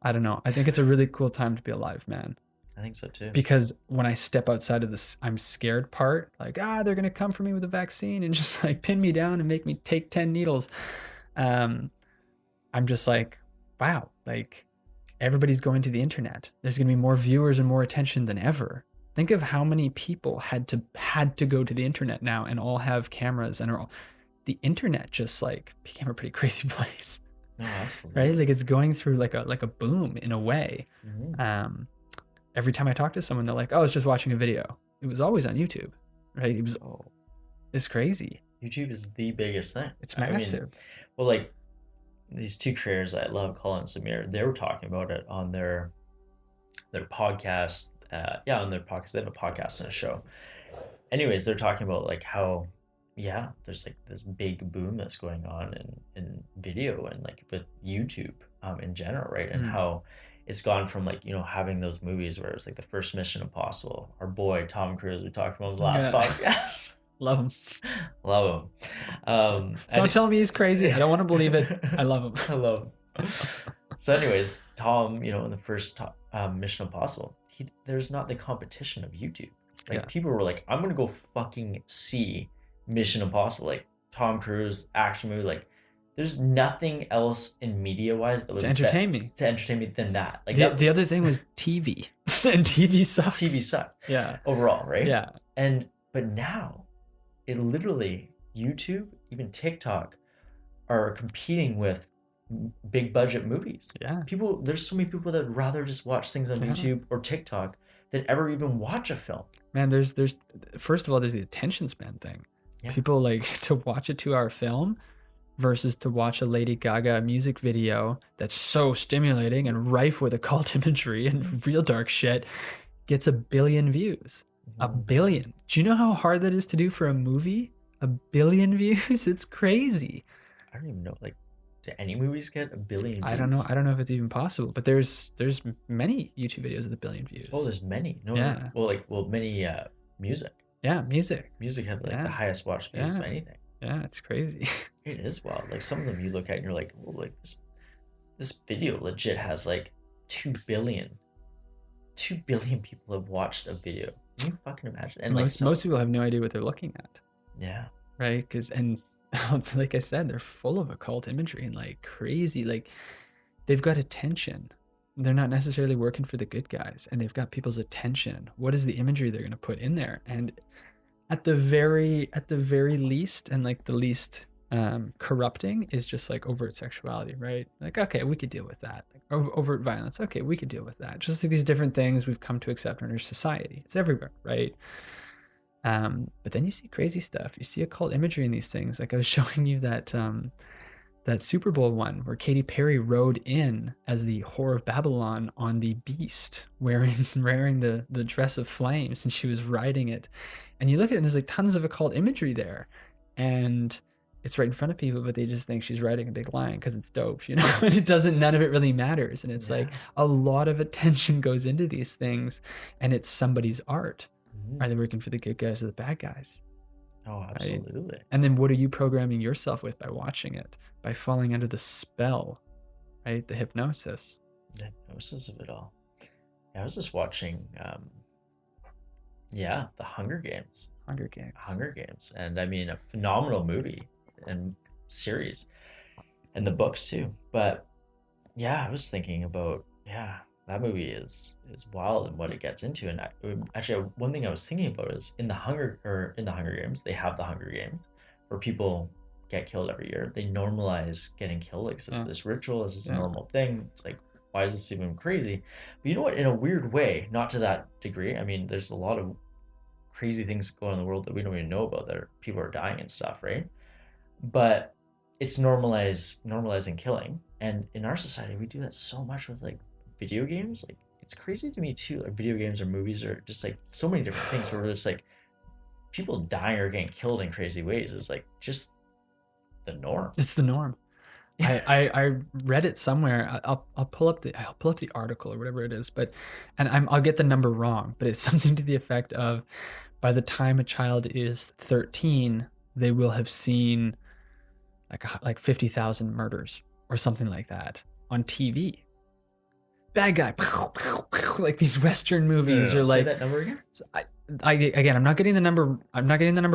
I don't know. I think it's a really cool time to be alive, man. I think so too. Because when I step outside of this I'm scared part, like, they're going to come for me with a vaccine and just like pin me down and make me take 10 needles. I'm just like, wow, like everybody's going to the internet. There's going to be more viewers and more attention than ever. Think of how many people had to go to the internet now and all have cameras and the internet just like became a pretty crazy place. No, absolutely. Right? Like it's going through like a boom in a way. Every time I talk to someone, they're like, oh, I was just watching a video. It was always on YouTube, right? It's crazy. YouTube is the biggest thing. It's massive. I mean, well, like these two creators I love, Colin and Samir, they were talking about it on their podcast. On their podcast, they have a podcast and a show. Anyways, they're talking about like how, there's like this big boom that's going on in video and like with YouTube in general, right? And how it's gone from like, having those movies where it's like the first Mission Impossible. Our boy Tom Cruise, we talked about him the last podcast. Love him. Love him. Don't tell me he's crazy. I don't want to believe it. I love him. I love him. So anyways, Tom, in the first Mission Impossible, there's not the competition of YouTube. Like people were like, I'm gonna go fucking see Mission Impossible, like Tom Cruise action movie. Like there's nothing else in media wise that was to entertain me than that. Like the other thing was TV. And TV sucks. TV sucked. Yeah. Overall, right? Yeah. But now it literally, YouTube, even TikTok, are competing with big budget movies. Yeah. There's so many people that would rather just watch things on YouTube or TikTok than ever even watch a film. Man, there's first of all, there's the attention span thing. Yeah. People like to watch a 2-hour film versus to watch a Lady Gaga music video that's so stimulating and rife with occult imagery and real dark shit gets 1 billion views. 1 billion. Do you know how hard that is to do for a movie? 1 billion views? It's crazy. I don't even know. Like, do any movies get 1 billion views? I don't know if it's even possible, but there's many YouTube videos with 1 billion views. Oh, there's many. No, yeah. Many music. Yeah, music. Music have like the highest watch views of anything. Yeah, it's crazy. It is wild. Like some of them you look at and you're like, well, like this video legit has like 2 billion. 2 billion people have watched a video. Can you fucking imagine? And most people have no idea what they're looking at. Yeah. Right? And like I said, they're full of occult imagery and like crazy. Like they've got attention. They're not necessarily working for the good guys, and they've got people's attention. What is the imagery they're going to put in there? And at the very least, and like the least corrupting is just like overt sexuality, right? Like, okay, we could deal with that. Like, overt violence, okay, we could deal with that. Just like these different things we've come to accept in our society. It's everywhere, right? But then you see crazy stuff. You see occult imagery in these things. Like I was showing you that Super Bowl one where Katy Perry rode in as the Whore of Babylon on the beast, wearing the dress of flames, and she was riding it. And you look at it and there's like tons of occult imagery there. And it's right in front of people, but they just think she's riding a big lion because it's dope, and none of it really matters. And it's like a lot of attention goes into these things, and it's somebody's art. Are they working for the good guys or the bad guys? Oh, absolutely. Right? And then what are you programming yourself with by watching it, by falling under the spell, right? The hypnosis. The hypnosis of it all. Yeah, I was just watching, the Hunger Games. Hunger Games. And I mean, a phenomenal movie and series, and the books too. But yeah, I was thinking about, that movie is wild and what it gets into. And actually, one thing I was thinking about is in the Hunger Games, they have the Hunger Games where people get killed every year. They normalize getting killed. Like this ritual is this normal thing. It's like why is this even crazy? But you know what? In a weird way, not to that degree. I mean, there's a lot of crazy things going on in the world that we don't even know about. That people are dying and stuff, right? But it's normalizing killing, and in our society, we do that so much with like video games. Like it's crazy to me too. Like video games or movies or just like so many different things where it's like people dying or getting killed in crazy ways is like just the norm. It's the norm. I read it somewhere. I'll pull up the article or whatever it is, but I'll get the number wrong, but it's something to the effect of by the time a child is 13, they will have seen like 50,000 murders or something like that on TV. Bad guy, like these Western movies, or like say that number again. Again, I'm not getting the number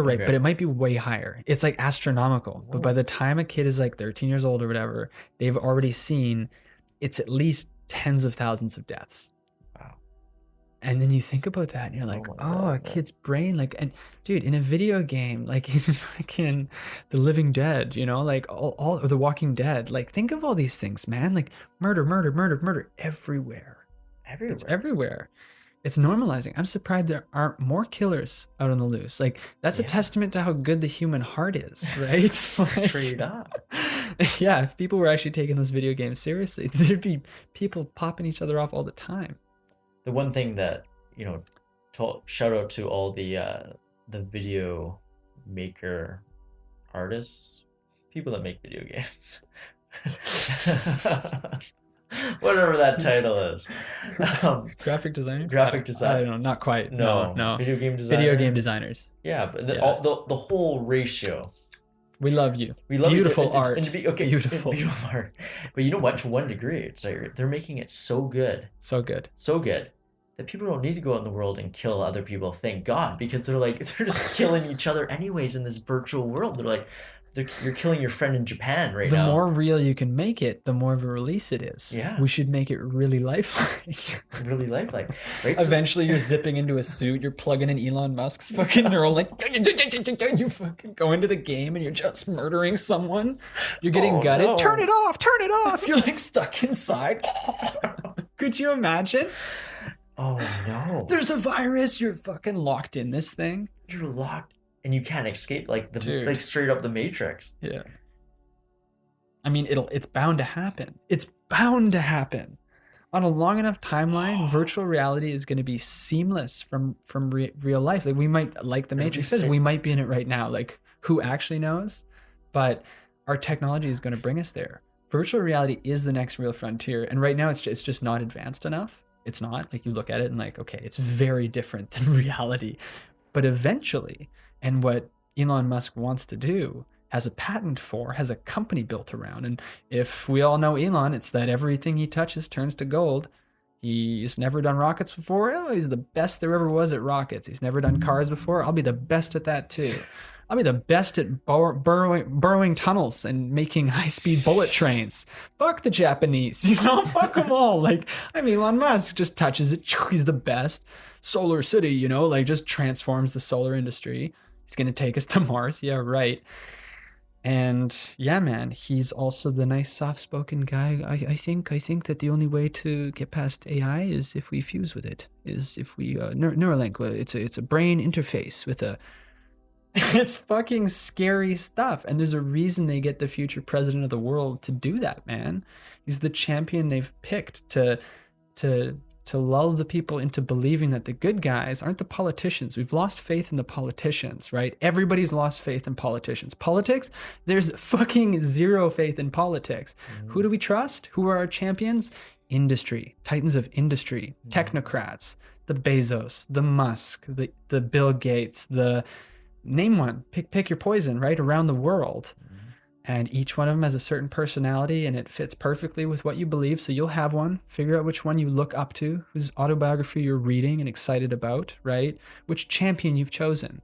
right, Okay. but it might be way higher. It's like astronomical. But by the time a kid is like 13 years old or whatever, they've already seen it's at least tens of thousands of deaths. Wow. And then you think about that and you're like, my oh, God, a kid's brain, like, and dude, in a video game, like in fucking The Living Dead, you know, like all or The Walking Dead, like think of all these things, man, like murder everywhere. Everywhere. It's everywhere. It's normalizing. I'm surprised there aren't more killers out on the loose. Like that's a testament to how good the human heart is, right? Straight up. Yeah, if people were actually taking those video games seriously, there'd be people popping each other off all the time. The one thing that, you know, shout out to all the video maker artists, people that make video games. Whatever that title is. Graphic designers? Graphic design. I don't know, not quite. No. No. Video game designer. Video game designers. Yeah, but Yeah. the whole ratio. We love you. We love beautiful it. art. Okay, beautiful art. But you know what? To one degree, it's like they're making it so good. So good. So good that people don't need to go out in the world and kill other people. Thank God, because they're just killing each other anyways in this virtual world. They're like, you're killing your friend in Japan right now. The more real you can make it, the more of a release it is. Yeah. We should make it really lifelike. Really lifelike, right? Eventually, you're zipping into a suit. You're plugging in Elon Musk's fucking Neuralink. You fucking go into the game and you're just murdering someone. You're getting gutted. No. Turn it off. Turn it off. You're like stuck inside. Could you imagine? Oh no. There's a virus. You're fucking locked in this thing. You're locked. And you can't escape, like Dude. like straight up the Matrix. Yeah. I mean, it's bound to happen. It's bound to happen. On a long enough timeline, virtual reality is going to be seamless from real life. Like we might, like the Matrix says, we might be in it right now. Like who actually knows? But our technology is going to bring us there. Virtual reality is the next real frontier, and right now it's just not advanced enough. It's not. Like you look at it and like, okay, it's very different than reality. But eventually, and what Elon Musk wants to do, has a patent for, has a company built around. And if we all know Elon, it's that everything he touches turns to gold. He's never done rockets before. Oh, he's the best there ever was at rockets. He's never done cars before. I'll be the best at that too. I'll be the best at burrowing tunnels and making high-speed bullet trains. Fuck the Japanese, you know? Fuck them all. Like, I'm Elon Musk, just touches it. He's the best. Solar City, you know, like just transforms the solar industry. He's going to take us to Mars. Yeah, right. And yeah, man, he's also the nice, soft-spoken guy. I think that the only way to get past AI is if we fuse with it, is if we Neuralink. It's a brain interface with a. It's fucking scary stuff, and there's a reason they get the future president of the world to do that, man. He's the champion they've picked to lull the people into believing that the good guys aren't the politicians. We've lost faith in the politicians, right? Everybody's lost faith in politicians. Politics, there's fucking zero faith in politics. Mm-hmm. Who do we trust? Who are our champions? Industry, titans of industry, technocrats, the Bezos, the Musk, the Bill Gates, name one, pick your poison, right? Around the world. And each one of them has a certain personality and it fits perfectly with what you believe. So you'll have one, figure out which one you look up to, whose autobiography you're reading and excited about, right? Which champion you've chosen.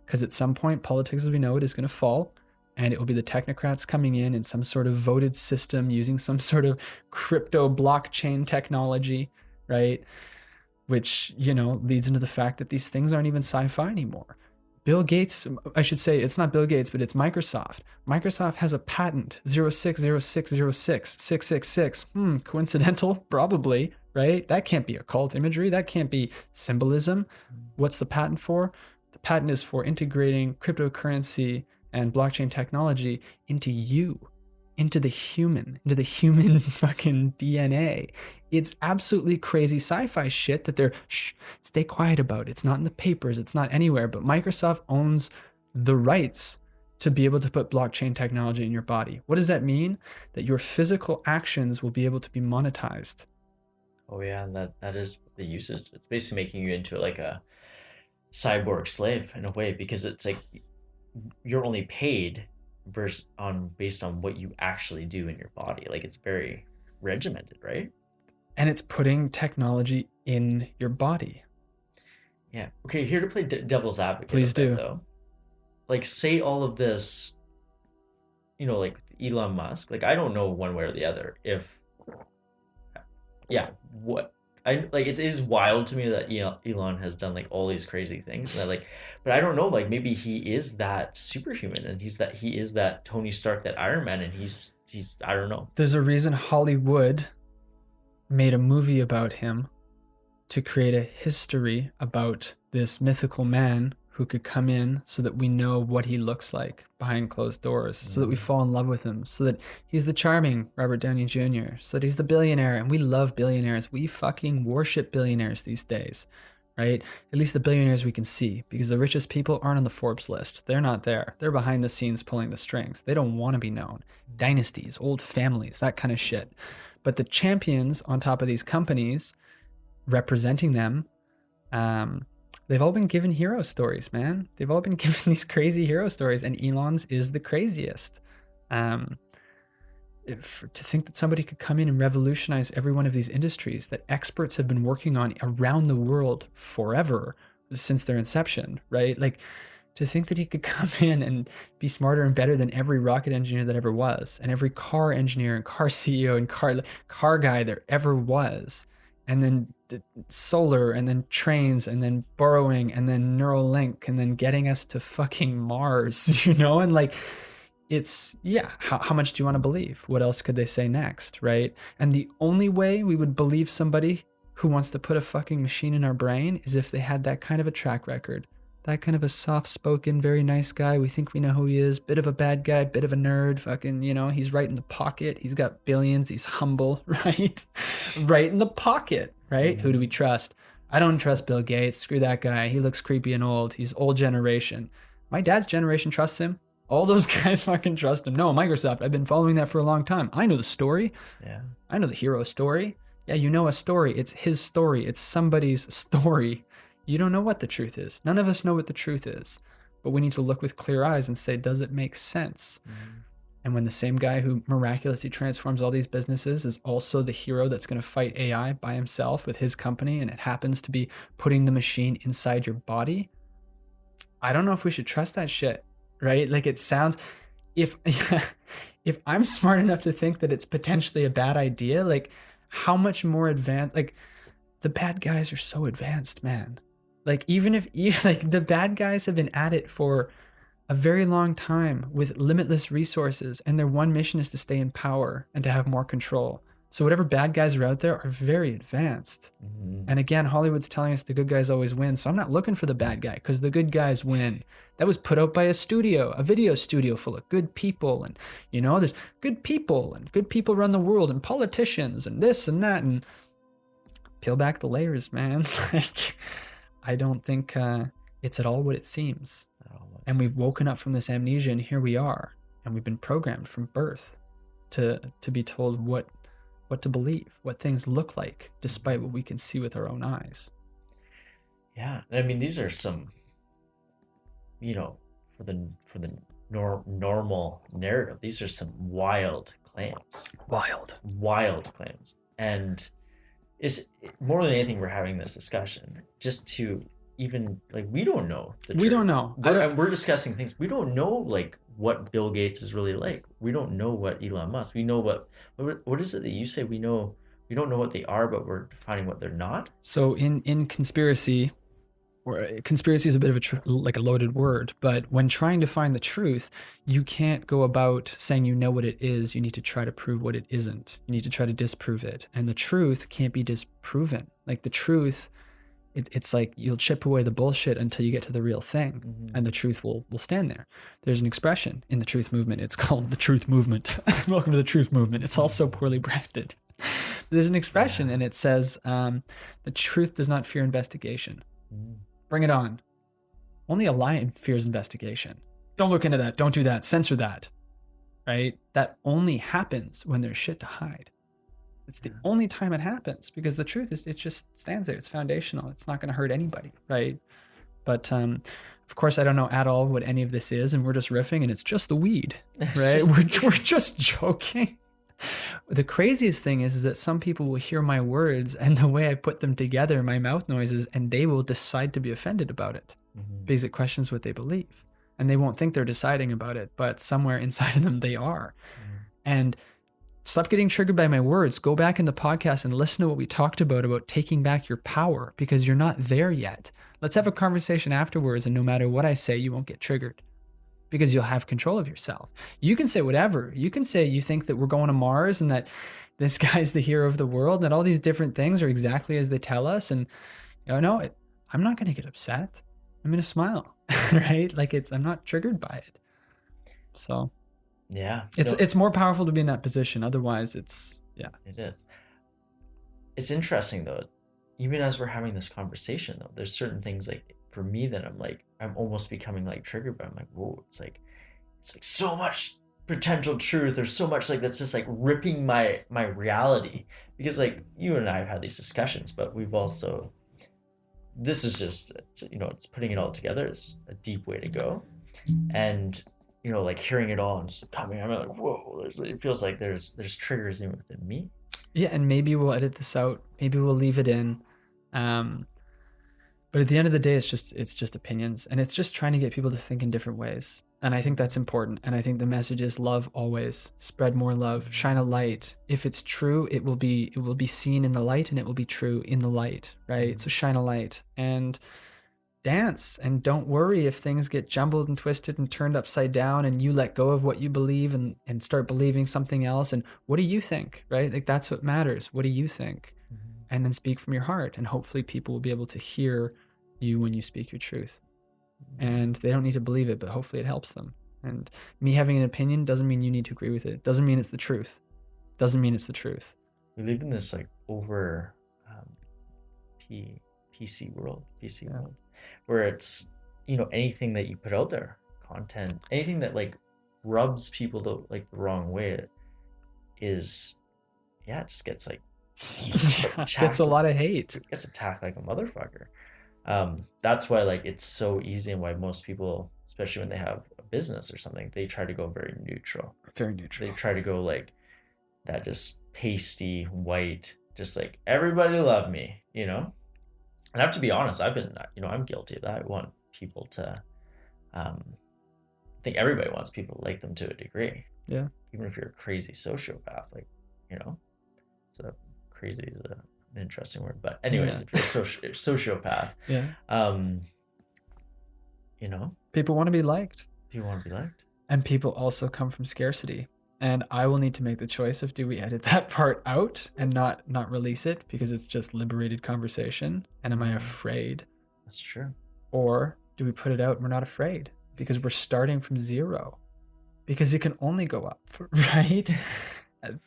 Because at some point, politics as we know it is going to fall, and it will be the technocrats coming in some sort of voted system using some sort of crypto blockchain technology, right? Which, you know, leads into the fact that these things aren't even sci-fi anymore. Bill Gates, I should say, it's not Bill Gates, but it's Microsoft. Microsoft has a patent 060606666. Coincidental? Probably, right? That can't be occult imagery. That can't be symbolism. What's the patent for? The patent is for integrating cryptocurrency and blockchain technology into you, into the human fucking DNA. It's absolutely crazy sci-fi shit that they're stay quiet about. It's not in the papers, it's not anywhere, but Microsoft owns the rights to be able to put blockchain technology in your body. What does that mean? That your physical actions will be able to be monetized. Oh yeah, and that is the usage. It's basically making you into like a cyborg slave in a way, because it's like you're only paid based on what you actually do in your body. Like it's very regimented, right? And it's putting technology in your body. Yeah. Okay, here to play devil's advocate. Please do. Though. Like, say all of this, like Elon Musk. Like, I don't know one way or the other if, what I like. It is wild to me that Elon has done like all these crazy things, and but I don't know. Like, maybe he is that superhuman, and he is that Tony Stark, that Iron Man, and he's I don't know. There's a reason Hollywood made a movie about him to create a history about this mythical man who could come in so that we know what he looks like behind closed doors, so that we fall in love with him, so that he's the charming Robert Downey Jr., so that he's the billionaire, and we love billionaires. We fucking worship billionaires these days, right? At least the billionaires we can see, because the richest people aren't on the Forbes list. They're not there. They're behind the scenes pulling the strings. They don't want to be known. Dynasties, old families, that kind of shit. But the champions on top of these companies representing them, they've all been given hero stories, man. They've all been given these crazy hero stories, and Elon's is the craziest. To think that somebody could come in and revolutionize every one of these industries that experts have been working on around the world forever since their inception, right? Like, to think that he could come in and be smarter and better than every rocket engineer that ever was, and every car engineer and car CEO and car guy there ever was, and then solar, and then trains, and then borrowing, and then Neuralink, and then getting us to fucking Mars, and like, it's, how much do you want to believe? What else could they say next, right? And the only way we would believe somebody who wants to put a fucking machine in our brain is if they had that kind of a track record. That kind of a soft-spoken, very nice guy. We think we know who he is. Bit of a bad guy, bit of a nerd. Fucking, he's right in the pocket. He's got billions. He's humble, right? Right in the pocket, right? Mm-hmm. Who do we trust? I don't trust Bill Gates. Screw that guy. He looks creepy and old. He's old generation. My dad's generation trusts him. All those guys fucking trust him. No, Microsoft, I've been following that for a long time. I know the story. Yeah. I know the hero story. Yeah, you know a story. It's his story. It's somebody's story. You don't know what the truth is. None of us know what the truth is. But we need to look with clear eyes and say, does it make sense? Mm-hmm. And when the same guy who miraculously transforms all these businesses is also the hero that's going to fight AI by himself with his company, and it happens to be putting the machine inside your body, I don't know if we should trust that shit, right? Like, it sounds... If I'm smart enough to think that it's potentially a bad idea, like, how much more advanced... Like, the bad guys are so advanced, man. Like, even if the bad guys have been at it for a very long time with limitless resources, and their one mission is to stay in power and to have more control. So whatever bad guys are out there are very advanced. Mm-hmm. And again, Hollywood's telling us the good guys always win. So I'm not looking for the bad guy, because the good guys win. That was put out by a video studio full of good people. And, there's good people, and good people run the world, and politicians, and this and that. And peel back the layers, man. Like, I don't think it's at all what it seems. And we've woken up from this amnesia, and here we are. And we've been programmed from birth to be told what to believe, what things look like, despite what we can see with our own eyes. Yeah, I mean, these are some, for the normal narrative, these are some wild claims. Wild claims. And it's more than anything, we're having this discussion just to even, like, we don't know the truth. We don't know. We're discussing things. We don't know, like, what Bill Gates is really like. We don't know what Elon Musk. We know what is it that you say we know? We don't know what they are, but we're defining what they're not. So in conspiracy, or conspiracy is a bit of like a loaded word, but when trying to find the truth, you can't go about saying you know what it is. You need to try to prove what it isn't. You need to try to disprove it. And the truth can't be disproven. Like the truth, it's like you'll chip away the bullshit until you get to the real thing, and the truth will stand there. There's an expression in the truth movement. It's called the truth movement. Welcome to the truth movement. It's all so poorly branded. There's an expression, and it says, the truth does not fear investigation. Bring it on. Only a lion fears investigation. Don't look into that. Don't do that. Censor that. Right? That only happens when there's shit to hide. It's the only time it happens, because the truth is, it just stands there. It's foundational. It's not going to hurt anybody. Right? But of course, I don't know at all what any of this is, and we're just riffing, and it's just the weed. Right? We're just joking. The craziest thing is that some people will hear my words and the way I put them together, my mouth noises, and they will decide to be offended about it because it questions what they believe. And they won't think they're deciding about it, but somewhere inside of them they are. And stop getting triggered by my words. Go back in the podcast and listen to what we talked about taking back your power, because you're not there yet. Let's have a conversation afterwards, and no matter what I say, you won't get triggered, because you'll have control of yourself. You can say whatever. You can say you think that we're going to Mars and that this guy's the hero of the world and that all these different things are exactly as they tell us. And I'm not going to get upset. I'm going to smile, right? Like I'm not triggered by it. So yeah, it's more powerful to be in that position. Otherwise it is. It's interesting though, even as we're having this conversation though, there's certain things like for me that I'm almost becoming like triggered by. I'm like, whoa, it's like so much potential truth. There's so much like that's just like ripping my reality, because like you and I have had these discussions, but we've also, this is just, it's putting it all together. It's a deep way to go. And like hearing it all and just coming, I'm like, whoa, it feels like there's triggers even within me. Yeah. And maybe we'll edit this out. Maybe we'll leave it in. But at the end of the day, it's just opinions, and it's just trying to get people to think in different ways. And I think that's important. And I think the message is love always. Spread more love. Shine a light. If it's true, it will be seen in the light, and it will be true in the light, right? So shine a light and dance, and don't worry if things get jumbled and twisted and turned upside down and you let go of what you believe and start believing something else. And what do you think, right? Like that's what matters. What do you think? And then speak from your heart, and hopefully people will be able to hear you when you speak your truth. And they don't need to believe it, but hopefully it helps them. And me having an opinion doesn't mean you need to agree with it. Doesn't mean it's the truth. Doesn't mean it's the truth. We live in this like over PC world, where it's, anything that you put out there, content, anything that like rubs people the wrong way is, it just gets like, gets a lot of hate. It gets attacked like a motherfucker. That's why like it's so easy, and why most people, especially when they have a business or something, they try to go very neutral. They try to go like that, just pasty white, just like everybody love me, And I have to be honest, I've been, I'm guilty of that. I want people to, I think everybody wants people to like them to a degree. Yeah. Even if you're a crazy sociopath, like, so crazy is an interesting word, but anyways, if you're a sociopath, people want to be liked. And people also come from scarcity. And I will need to make the choice of, do we edit that part out and not release it because it's just liberated conversation? And am I afraid? That's true. Or do we put it out and we're not afraid because we're starting from zero? Because it can only go up, right?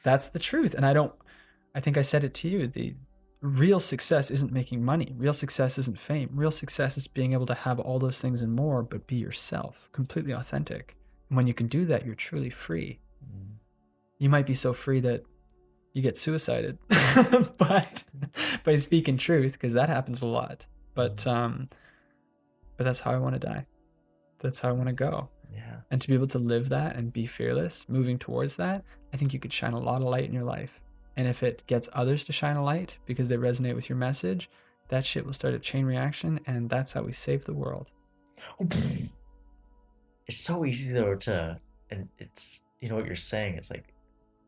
That's the truth. And I think I said it to you, the real success isn't making money. Real success isn't fame. Real success is being able to have all those things and more, but be yourself, completely authentic. And when you can do that, you're truly free. You might be so free that you get suicided, but by speaking truth, because that happens a lot. But that's how I want to die. That's how I want to go. Yeah. And to be able to live that and be fearless, moving towards that, I think you could shine a lot of light in your life. And if it gets others to shine a light because they resonate with your message, that shit will start a chain reaction, and that's how we save the world. It's so easy though and it's, what you're saying is like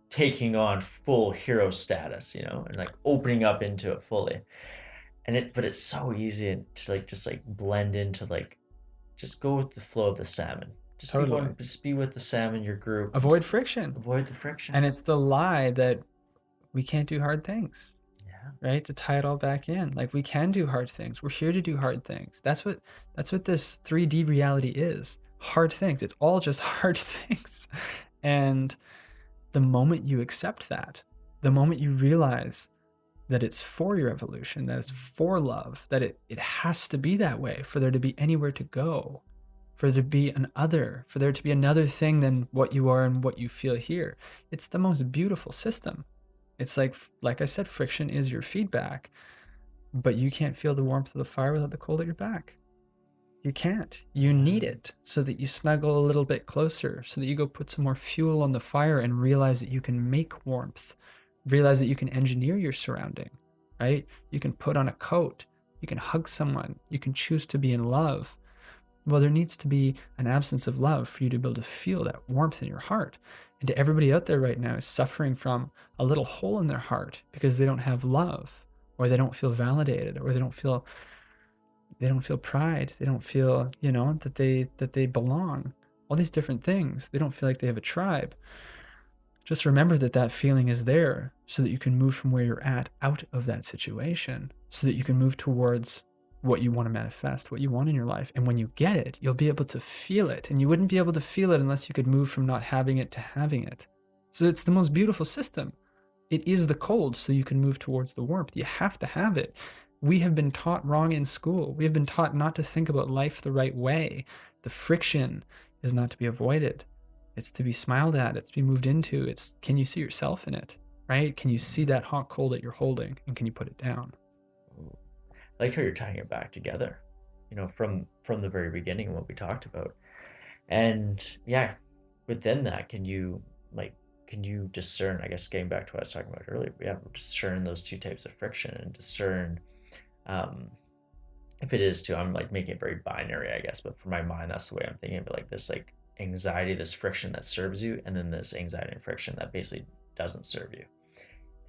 taking on full hero status, and like opening up into it fully. but it's so easy to like just like blend into like just go with the flow of the salmon. Totally. Just be with the salmon, your group. Avoid friction. Avoid the friction. And it's the lie that we can't do hard things. Yeah. Right? To tie it all back in. Like we can do hard things. We're here to do hard things. That's what this 3D reality is. Hard things. It's all just hard things. And the moment you accept that, the moment you realize that it's for your evolution, that it's for love, that it has to be that way for there to be anywhere to go, for there to be an other, for there to be another thing than what you are and what you feel here. It's the most beautiful system. It's like I said, friction is your feedback, but you can't feel the warmth of the fire without the cold at your back. You can't. You need it so that you snuggle a little bit closer, so that you go put some more fuel on the fire and realize that you can make warmth, realize that you can engineer your surrounding, right? You can put on a coat, you can hug someone, you can choose to be in love. Well, there needs to be an absence of love for you to be able to feel that warmth in your heart. And to everybody out there right now is suffering from a little hole in their heart because they don't have love, or they don't feel validated, or they don't feel pride. They don't feel, that they belong. All these different things. They don't feel like they have a tribe. Just remember that feeling is there so that you can move from where you're at out of that situation, so that you can move towards what you want to manifest, what you want in your life. And when you get it, you'll be able to feel it. And you wouldn't be able to feel it unless you could move from not having it to having it. So it's the most beautiful system. It is the cold, so you can move towards the warmth. You have to have it. We have been taught wrong in school. We have been taught not to think about life the right way. The friction is not to be avoided. It's to be smiled at. It's to be moved into. It's, can you see yourself in it, right? Can you see that hot coal that you're holding, and can you put it down? I like how you're tying it back together, from the very beginning of what we talked about. And yeah, within that, can you discern, I guess, getting back to what I was talking about earlier, we have to discern those two types of friction and discern if it is too, I'm like making it very binary, I guess, but for my mind, that's the way I'm thinking of it, like this like anxiety, this friction that serves you, and then this anxiety and friction that basically doesn't serve you.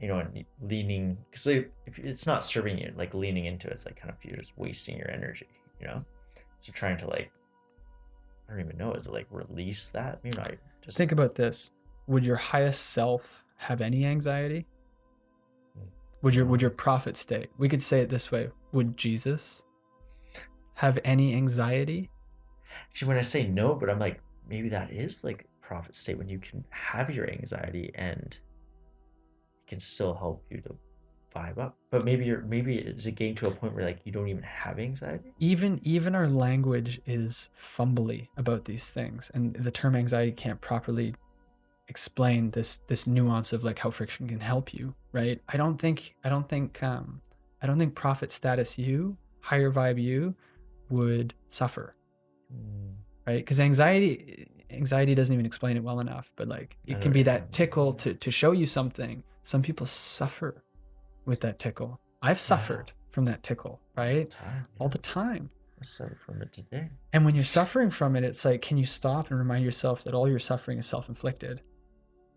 And leaning, because if it's not serving you, like leaning into it's like kind of you're just wasting your energy, so trying to like, I don't even know, is it like release that? Maybe not. Just think about this. Would your highest self have any anxiety? Would your prophet state, we could say it this way, would Jesus have any anxiety? Actually, when I say no, but I'm like, maybe that is like prophet state, when you can have your anxiety and it can still help you to vibe up. But maybe is it getting to a point where like you don't even have anxiety? Even our language is fumbly about these things, and the term anxiety can't properly explain this nuance of like how friction can help you, right? I don't think prophet status you, higher vibe you would suffer, right? Because anxiety doesn't even explain it well enough, but like it can be that tickle to show you something. Some people suffer with that tickle. I've suffered from that tickle, right? All the time. I suffer from it today. And when you're suffering from it, it's like, can you stop and remind yourself that all your suffering is self-inflicted?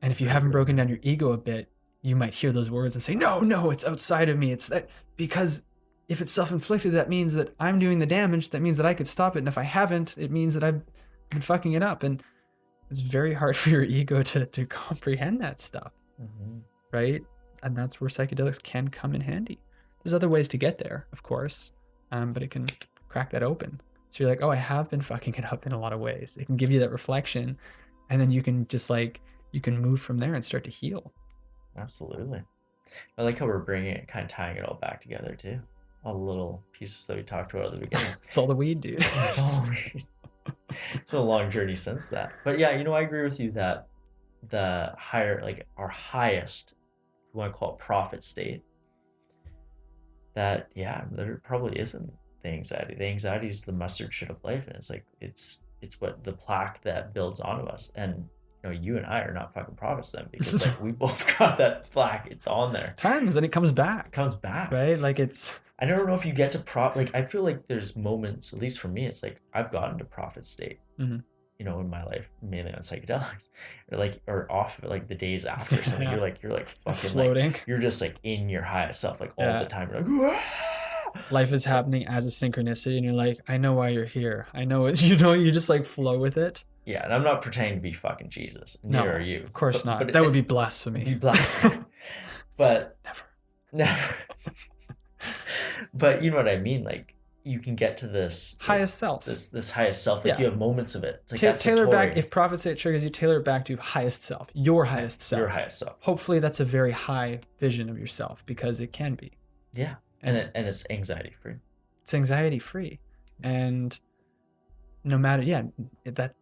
And if you haven't broken down your ego a bit, you might hear those words and say, no, it's outside of me. It's that, because if it's self-inflicted, that means that I'm doing the damage. That means that I could stop it. And if I haven't, it means that I've been fucking it up. And it's very hard for your ego to comprehend that stuff, right? And that's where psychedelics can come in handy. There's other ways to get there, of course, but it can crack that open. So you're like, oh, I have been fucking it up in a lot of ways. It can give you that reflection, and then you can just like, you can move from there and start to heal. Absolutely. I like how we're bringing it, kind of tying it all back together too. All the little pieces that we talked about at the beginning. It's all the weed, dude. It's all the weed. It's been a long journey since that. But yeah, I agree with you that the higher, like our highest, if you want to call it prophet state, that, yeah, there probably isn't the anxiety. The anxiety is the mustard shit of life. And it's like, it's what the plaque that builds onto us. And you and I are not fucking prophets then, because like we both got that plaque. It's on there. Times, and it comes back. Right? Like it's... I don't know if you get to like, I feel like there's moments, at least for me, it's like I've gotten to prophet state, in my life, mainly on psychedelics, or off like the days after something. You're like fucking floating. like, you're just like in your highest self, like all the time. You're like, life is happening as a synchronicity, and you're like, I know why you're here. I know it's, you just like flow with it. Yeah, and I'm not pretending to be fucking Jesus. Neither are you. Of course not. But That would be blasphemy. be blasphemy. But Never. never. But you know what I mean? Like, you can get to this highest self. This highest self. Like, you have moments of it. It's like that's tailor back. If profit say it triggers you, tailor it back to highest self. Your highest self. Your highest self. Hopefully, that's a very high vision of yourself, because it can be. Yeah, and it's anxiety free. It's anxiety free, and no matter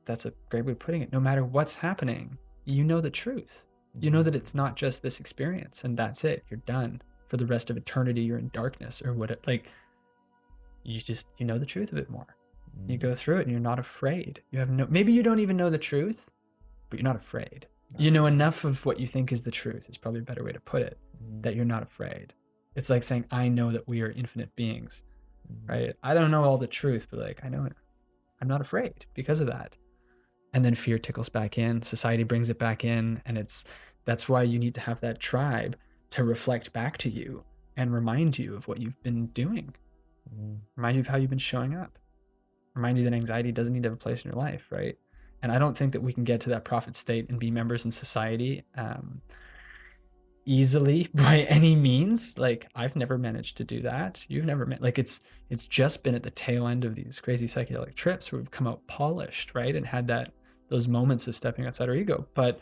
that's a great way of putting it. No matter what's happening, you know the truth. You know that it's not just this experience, and that's it. You're done for the rest of eternity. You're in darkness, or what? Like, you know the truth of it more. You go through it, and you're not afraid. Maybe you don't even know the truth, but you're not afraid. You know enough of what you think is the truth. It's probably a better way to put it. That you're not afraid. It's like saying, I know that we are infinite beings, right? I don't know all the truth, but like, I know it. I'm not afraid because of that. And then fear tickles back in, society brings it back in, and that's why you need to have that tribe to reflect back to you and remind you of what you've been doing. Remind you of how you've been showing up. Remind you that anxiety doesn't need to have a place in your life, right? And I don't think that we can get to that prophet state and be members in society easily by any means. Like, I've never managed to do that. You've never like, it's just been at the tail end of these crazy psychedelic trips where we've come out polished, right? And had those moments of stepping outside our ego. But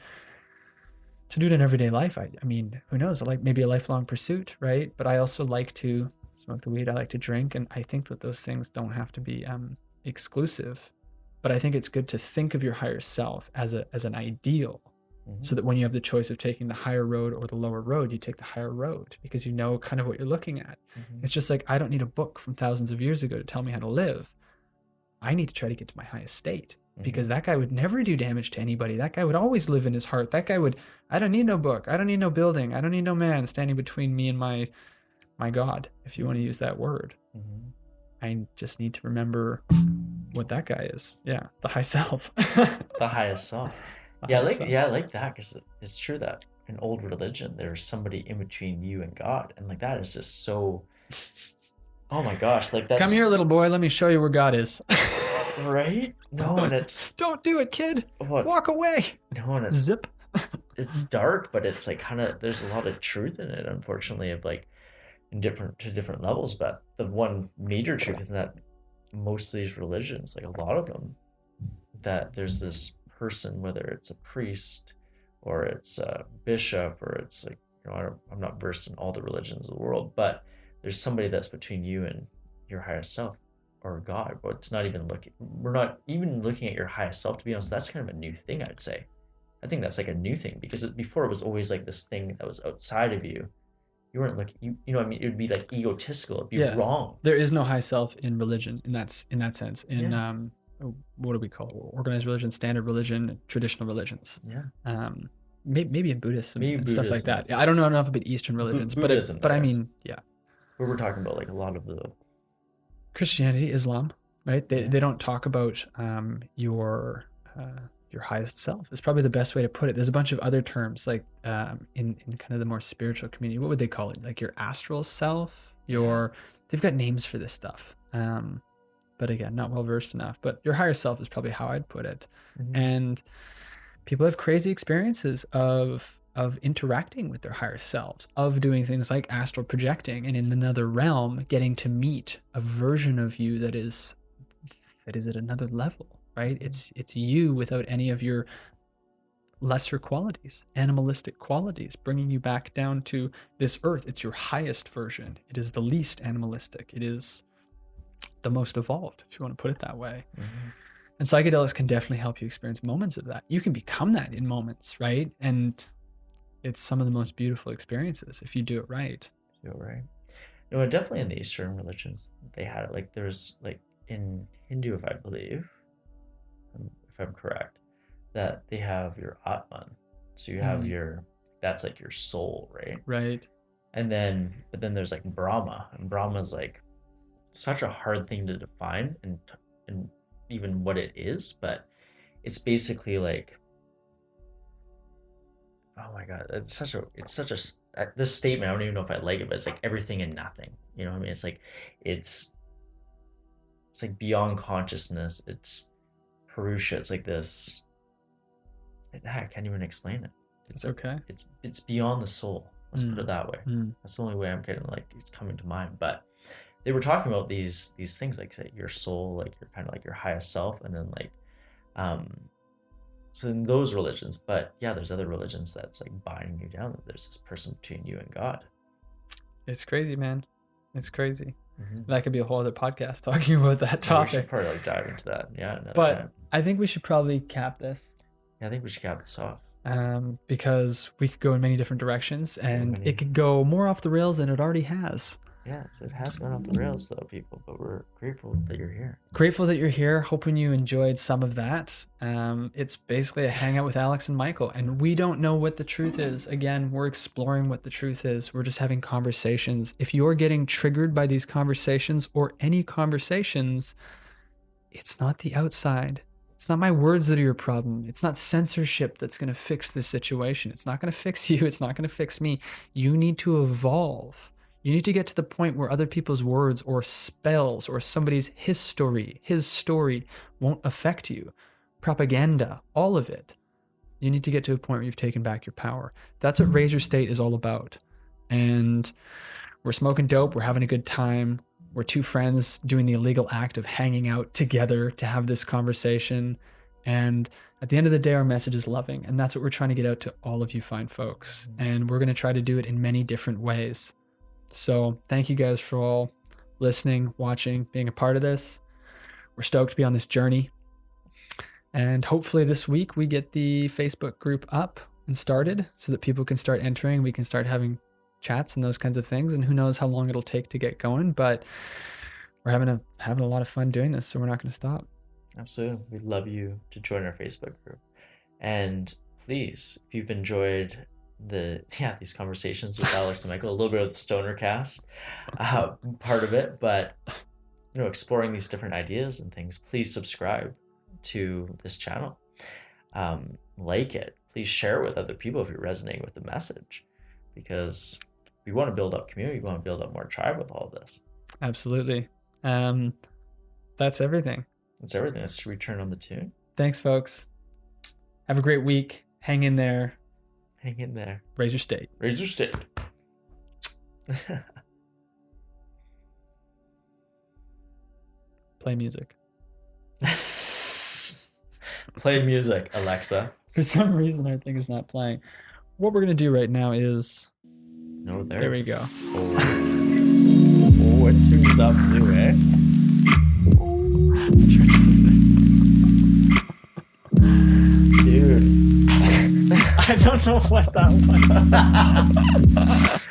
to do it in everyday life, I mean, who knows? Like, maybe a lifelong pursuit, right? But I also like to smoke the weed. I like to drink. And I think that those things don't have to be exclusive. But I think it's good to think of your higher self as an ideal. So that when you have the choice of taking the higher road or the lower road, you take the higher road, because you know kind of what you're looking at. It's just like, I don't need a book from thousands of years ago to tell me how to live. I need to try to get to my highest state, because that guy would never do damage to anybody. That guy would always live in his heart. That guy I don't need no book. I don't need no building. I don't need no man standing between me and my God, if you want to use that word. I just need to remember what that guy is. Yeah, the high self. The highest self. I like that, because it's true that in old religion there's somebody in between you and God, and like that is just so. Oh my gosh! Like, that's. Come here, little boy. Let me show you where God is. Right? No, and it's. Don't do it, kid. Walk away. No, and it's. Zip. It's dark, but it's like kind of. There's a lot of truth in it, unfortunately, of like, to different levels. But the one major truth is that most of these religions, like a lot of them, that there's this person, whether it's a priest or it's a bishop or it's like, I'm not versed in all the religions of the world, but there's somebody that's between you and your higher self or God. But it's not even we're not even looking at your highest self, to be honest. That's kind of a new thing, I'd say. I think that's like a new thing, because before it was always like this thing that was outside of you. You weren't looking, you know what I mean? It would be like egotistical. It'd be wrong. There is no high self in religion in that sense. What do we call it? Organized religion, standard religion, traditional religions. Yeah. Maybe in Buddhism and stuff like that. Yeah, I don't know enough about Eastern religions, but I mean, yeah. Where we're talking about like a lot of the Christianity, Islam, right? They don't talk about your highest self. It's probably the best way to put it. There's a bunch of other terms like in kind of the more spiritual community. What would they call it? Like your astral self. They've got names for this stuff. But again, not well versed enough. But your higher self is probably how I'd put it. And people have crazy experiences of interacting with their higher selves, of doing things like astral projecting, and in another realm, getting to meet a version of you that is at another level, right? It's you without any of your lesser qualities, animalistic qualities, bringing you back down to this earth. It's your highest version. It is the least animalistic. It is the most evolved, if you want to put it that way. And psychedelics can definitely help you experience moments of that. You can become that in moments, right? And it's some of the most beautiful experiences if you do it right. No, definitely in the Eastern religions, they had it. Like, there's like in Hindu, if I believe, if I'm correct, that they have your Atman. So you have that's like your soul, right? Right. But then there's like Brahma, and Brahma's like such a hard thing to define and even what it is, but it's basically like, oh my God, it's such a this statement, I don't even know if I like it, but it's like everything and nothing. You know what I mean? It's like it's like beyond consciousness. It's Purusha. It's like this. I can't even explain it. It's okay. It's beyond the soul. Let's put it that way. Mm. That's the only way I'm getting, like, it's coming to mind. But they were talking about these things, like, say, your soul, like your kind of like your highest self, and then like so in those religions. But yeah, there's other religions that's like binding you down, that there's this person between you and God. It's crazy, man. It's crazy. Mm-hmm. That could be a whole other podcast talking about that topic. We should probably like dive into that. Yeah, but time. I think we should probably cap this. Yeah, I think we should cap this off. Because we could go in many different directions, and it could go more off the rails than it already has. Yes, it has gone off the rails though, people, but we're grateful that you're here. Grateful that you're here. Hoping you enjoyed some of that. It's basically a hangout with Alex and Michael, and we don't know what the truth is. Again, we're exploring what the truth is. We're just having conversations. If you're getting triggered by these conversations or any conversations, it's not the outside. It's not my words that are your problem. It's not censorship that's going to fix this situation. It's not going to fix you. It's not going to fix me. You need to evolve. You need to get to the point where other people's words or spells or somebody's his story won't affect you. Propaganda, all of it. You need to get to a point where you've taken back your power. That's what Razor State is all about. And we're smoking dope. We're having a good time. We're two friends doing the illegal act of hanging out together to have this conversation. And at the end of the day, our message is loving. And that's what we're trying to get out to all of you fine folks. And we're going to try to do it in many different ways. So thank you guys for all listening, watching, being a part of this. We're stoked to be on this journey. And hopefully this week we get the Facebook group up and started so that people can start entering. We can start having chats and those kinds of things. And who knows how long it'll take to get going. But we're having a lot of fun doing this. So we're not going to stop. Absolutely. We'd love you to join our Facebook group. And please, if you've enjoyed these conversations with Alex and Michael, a little bit of the Stonercast part of it, but exploring these different ideas and things, please subscribe to this channel. Like it. Please share with other people if you're resonating with the message, because we want to build up community. We want to build up more tribe with all of this. Absolutely. That's everything. That's everything. Should we turn on the tune? Thanks, folks. Have a great week. Hang in there. Hang in there. Razor State. Razor State. Play music. Play music, Alexa. For some reason, our thing is not playing. What we're going to do right now is... Oh, there we go. Oh, it tunes up too, eh? Dude. I don't know what that was.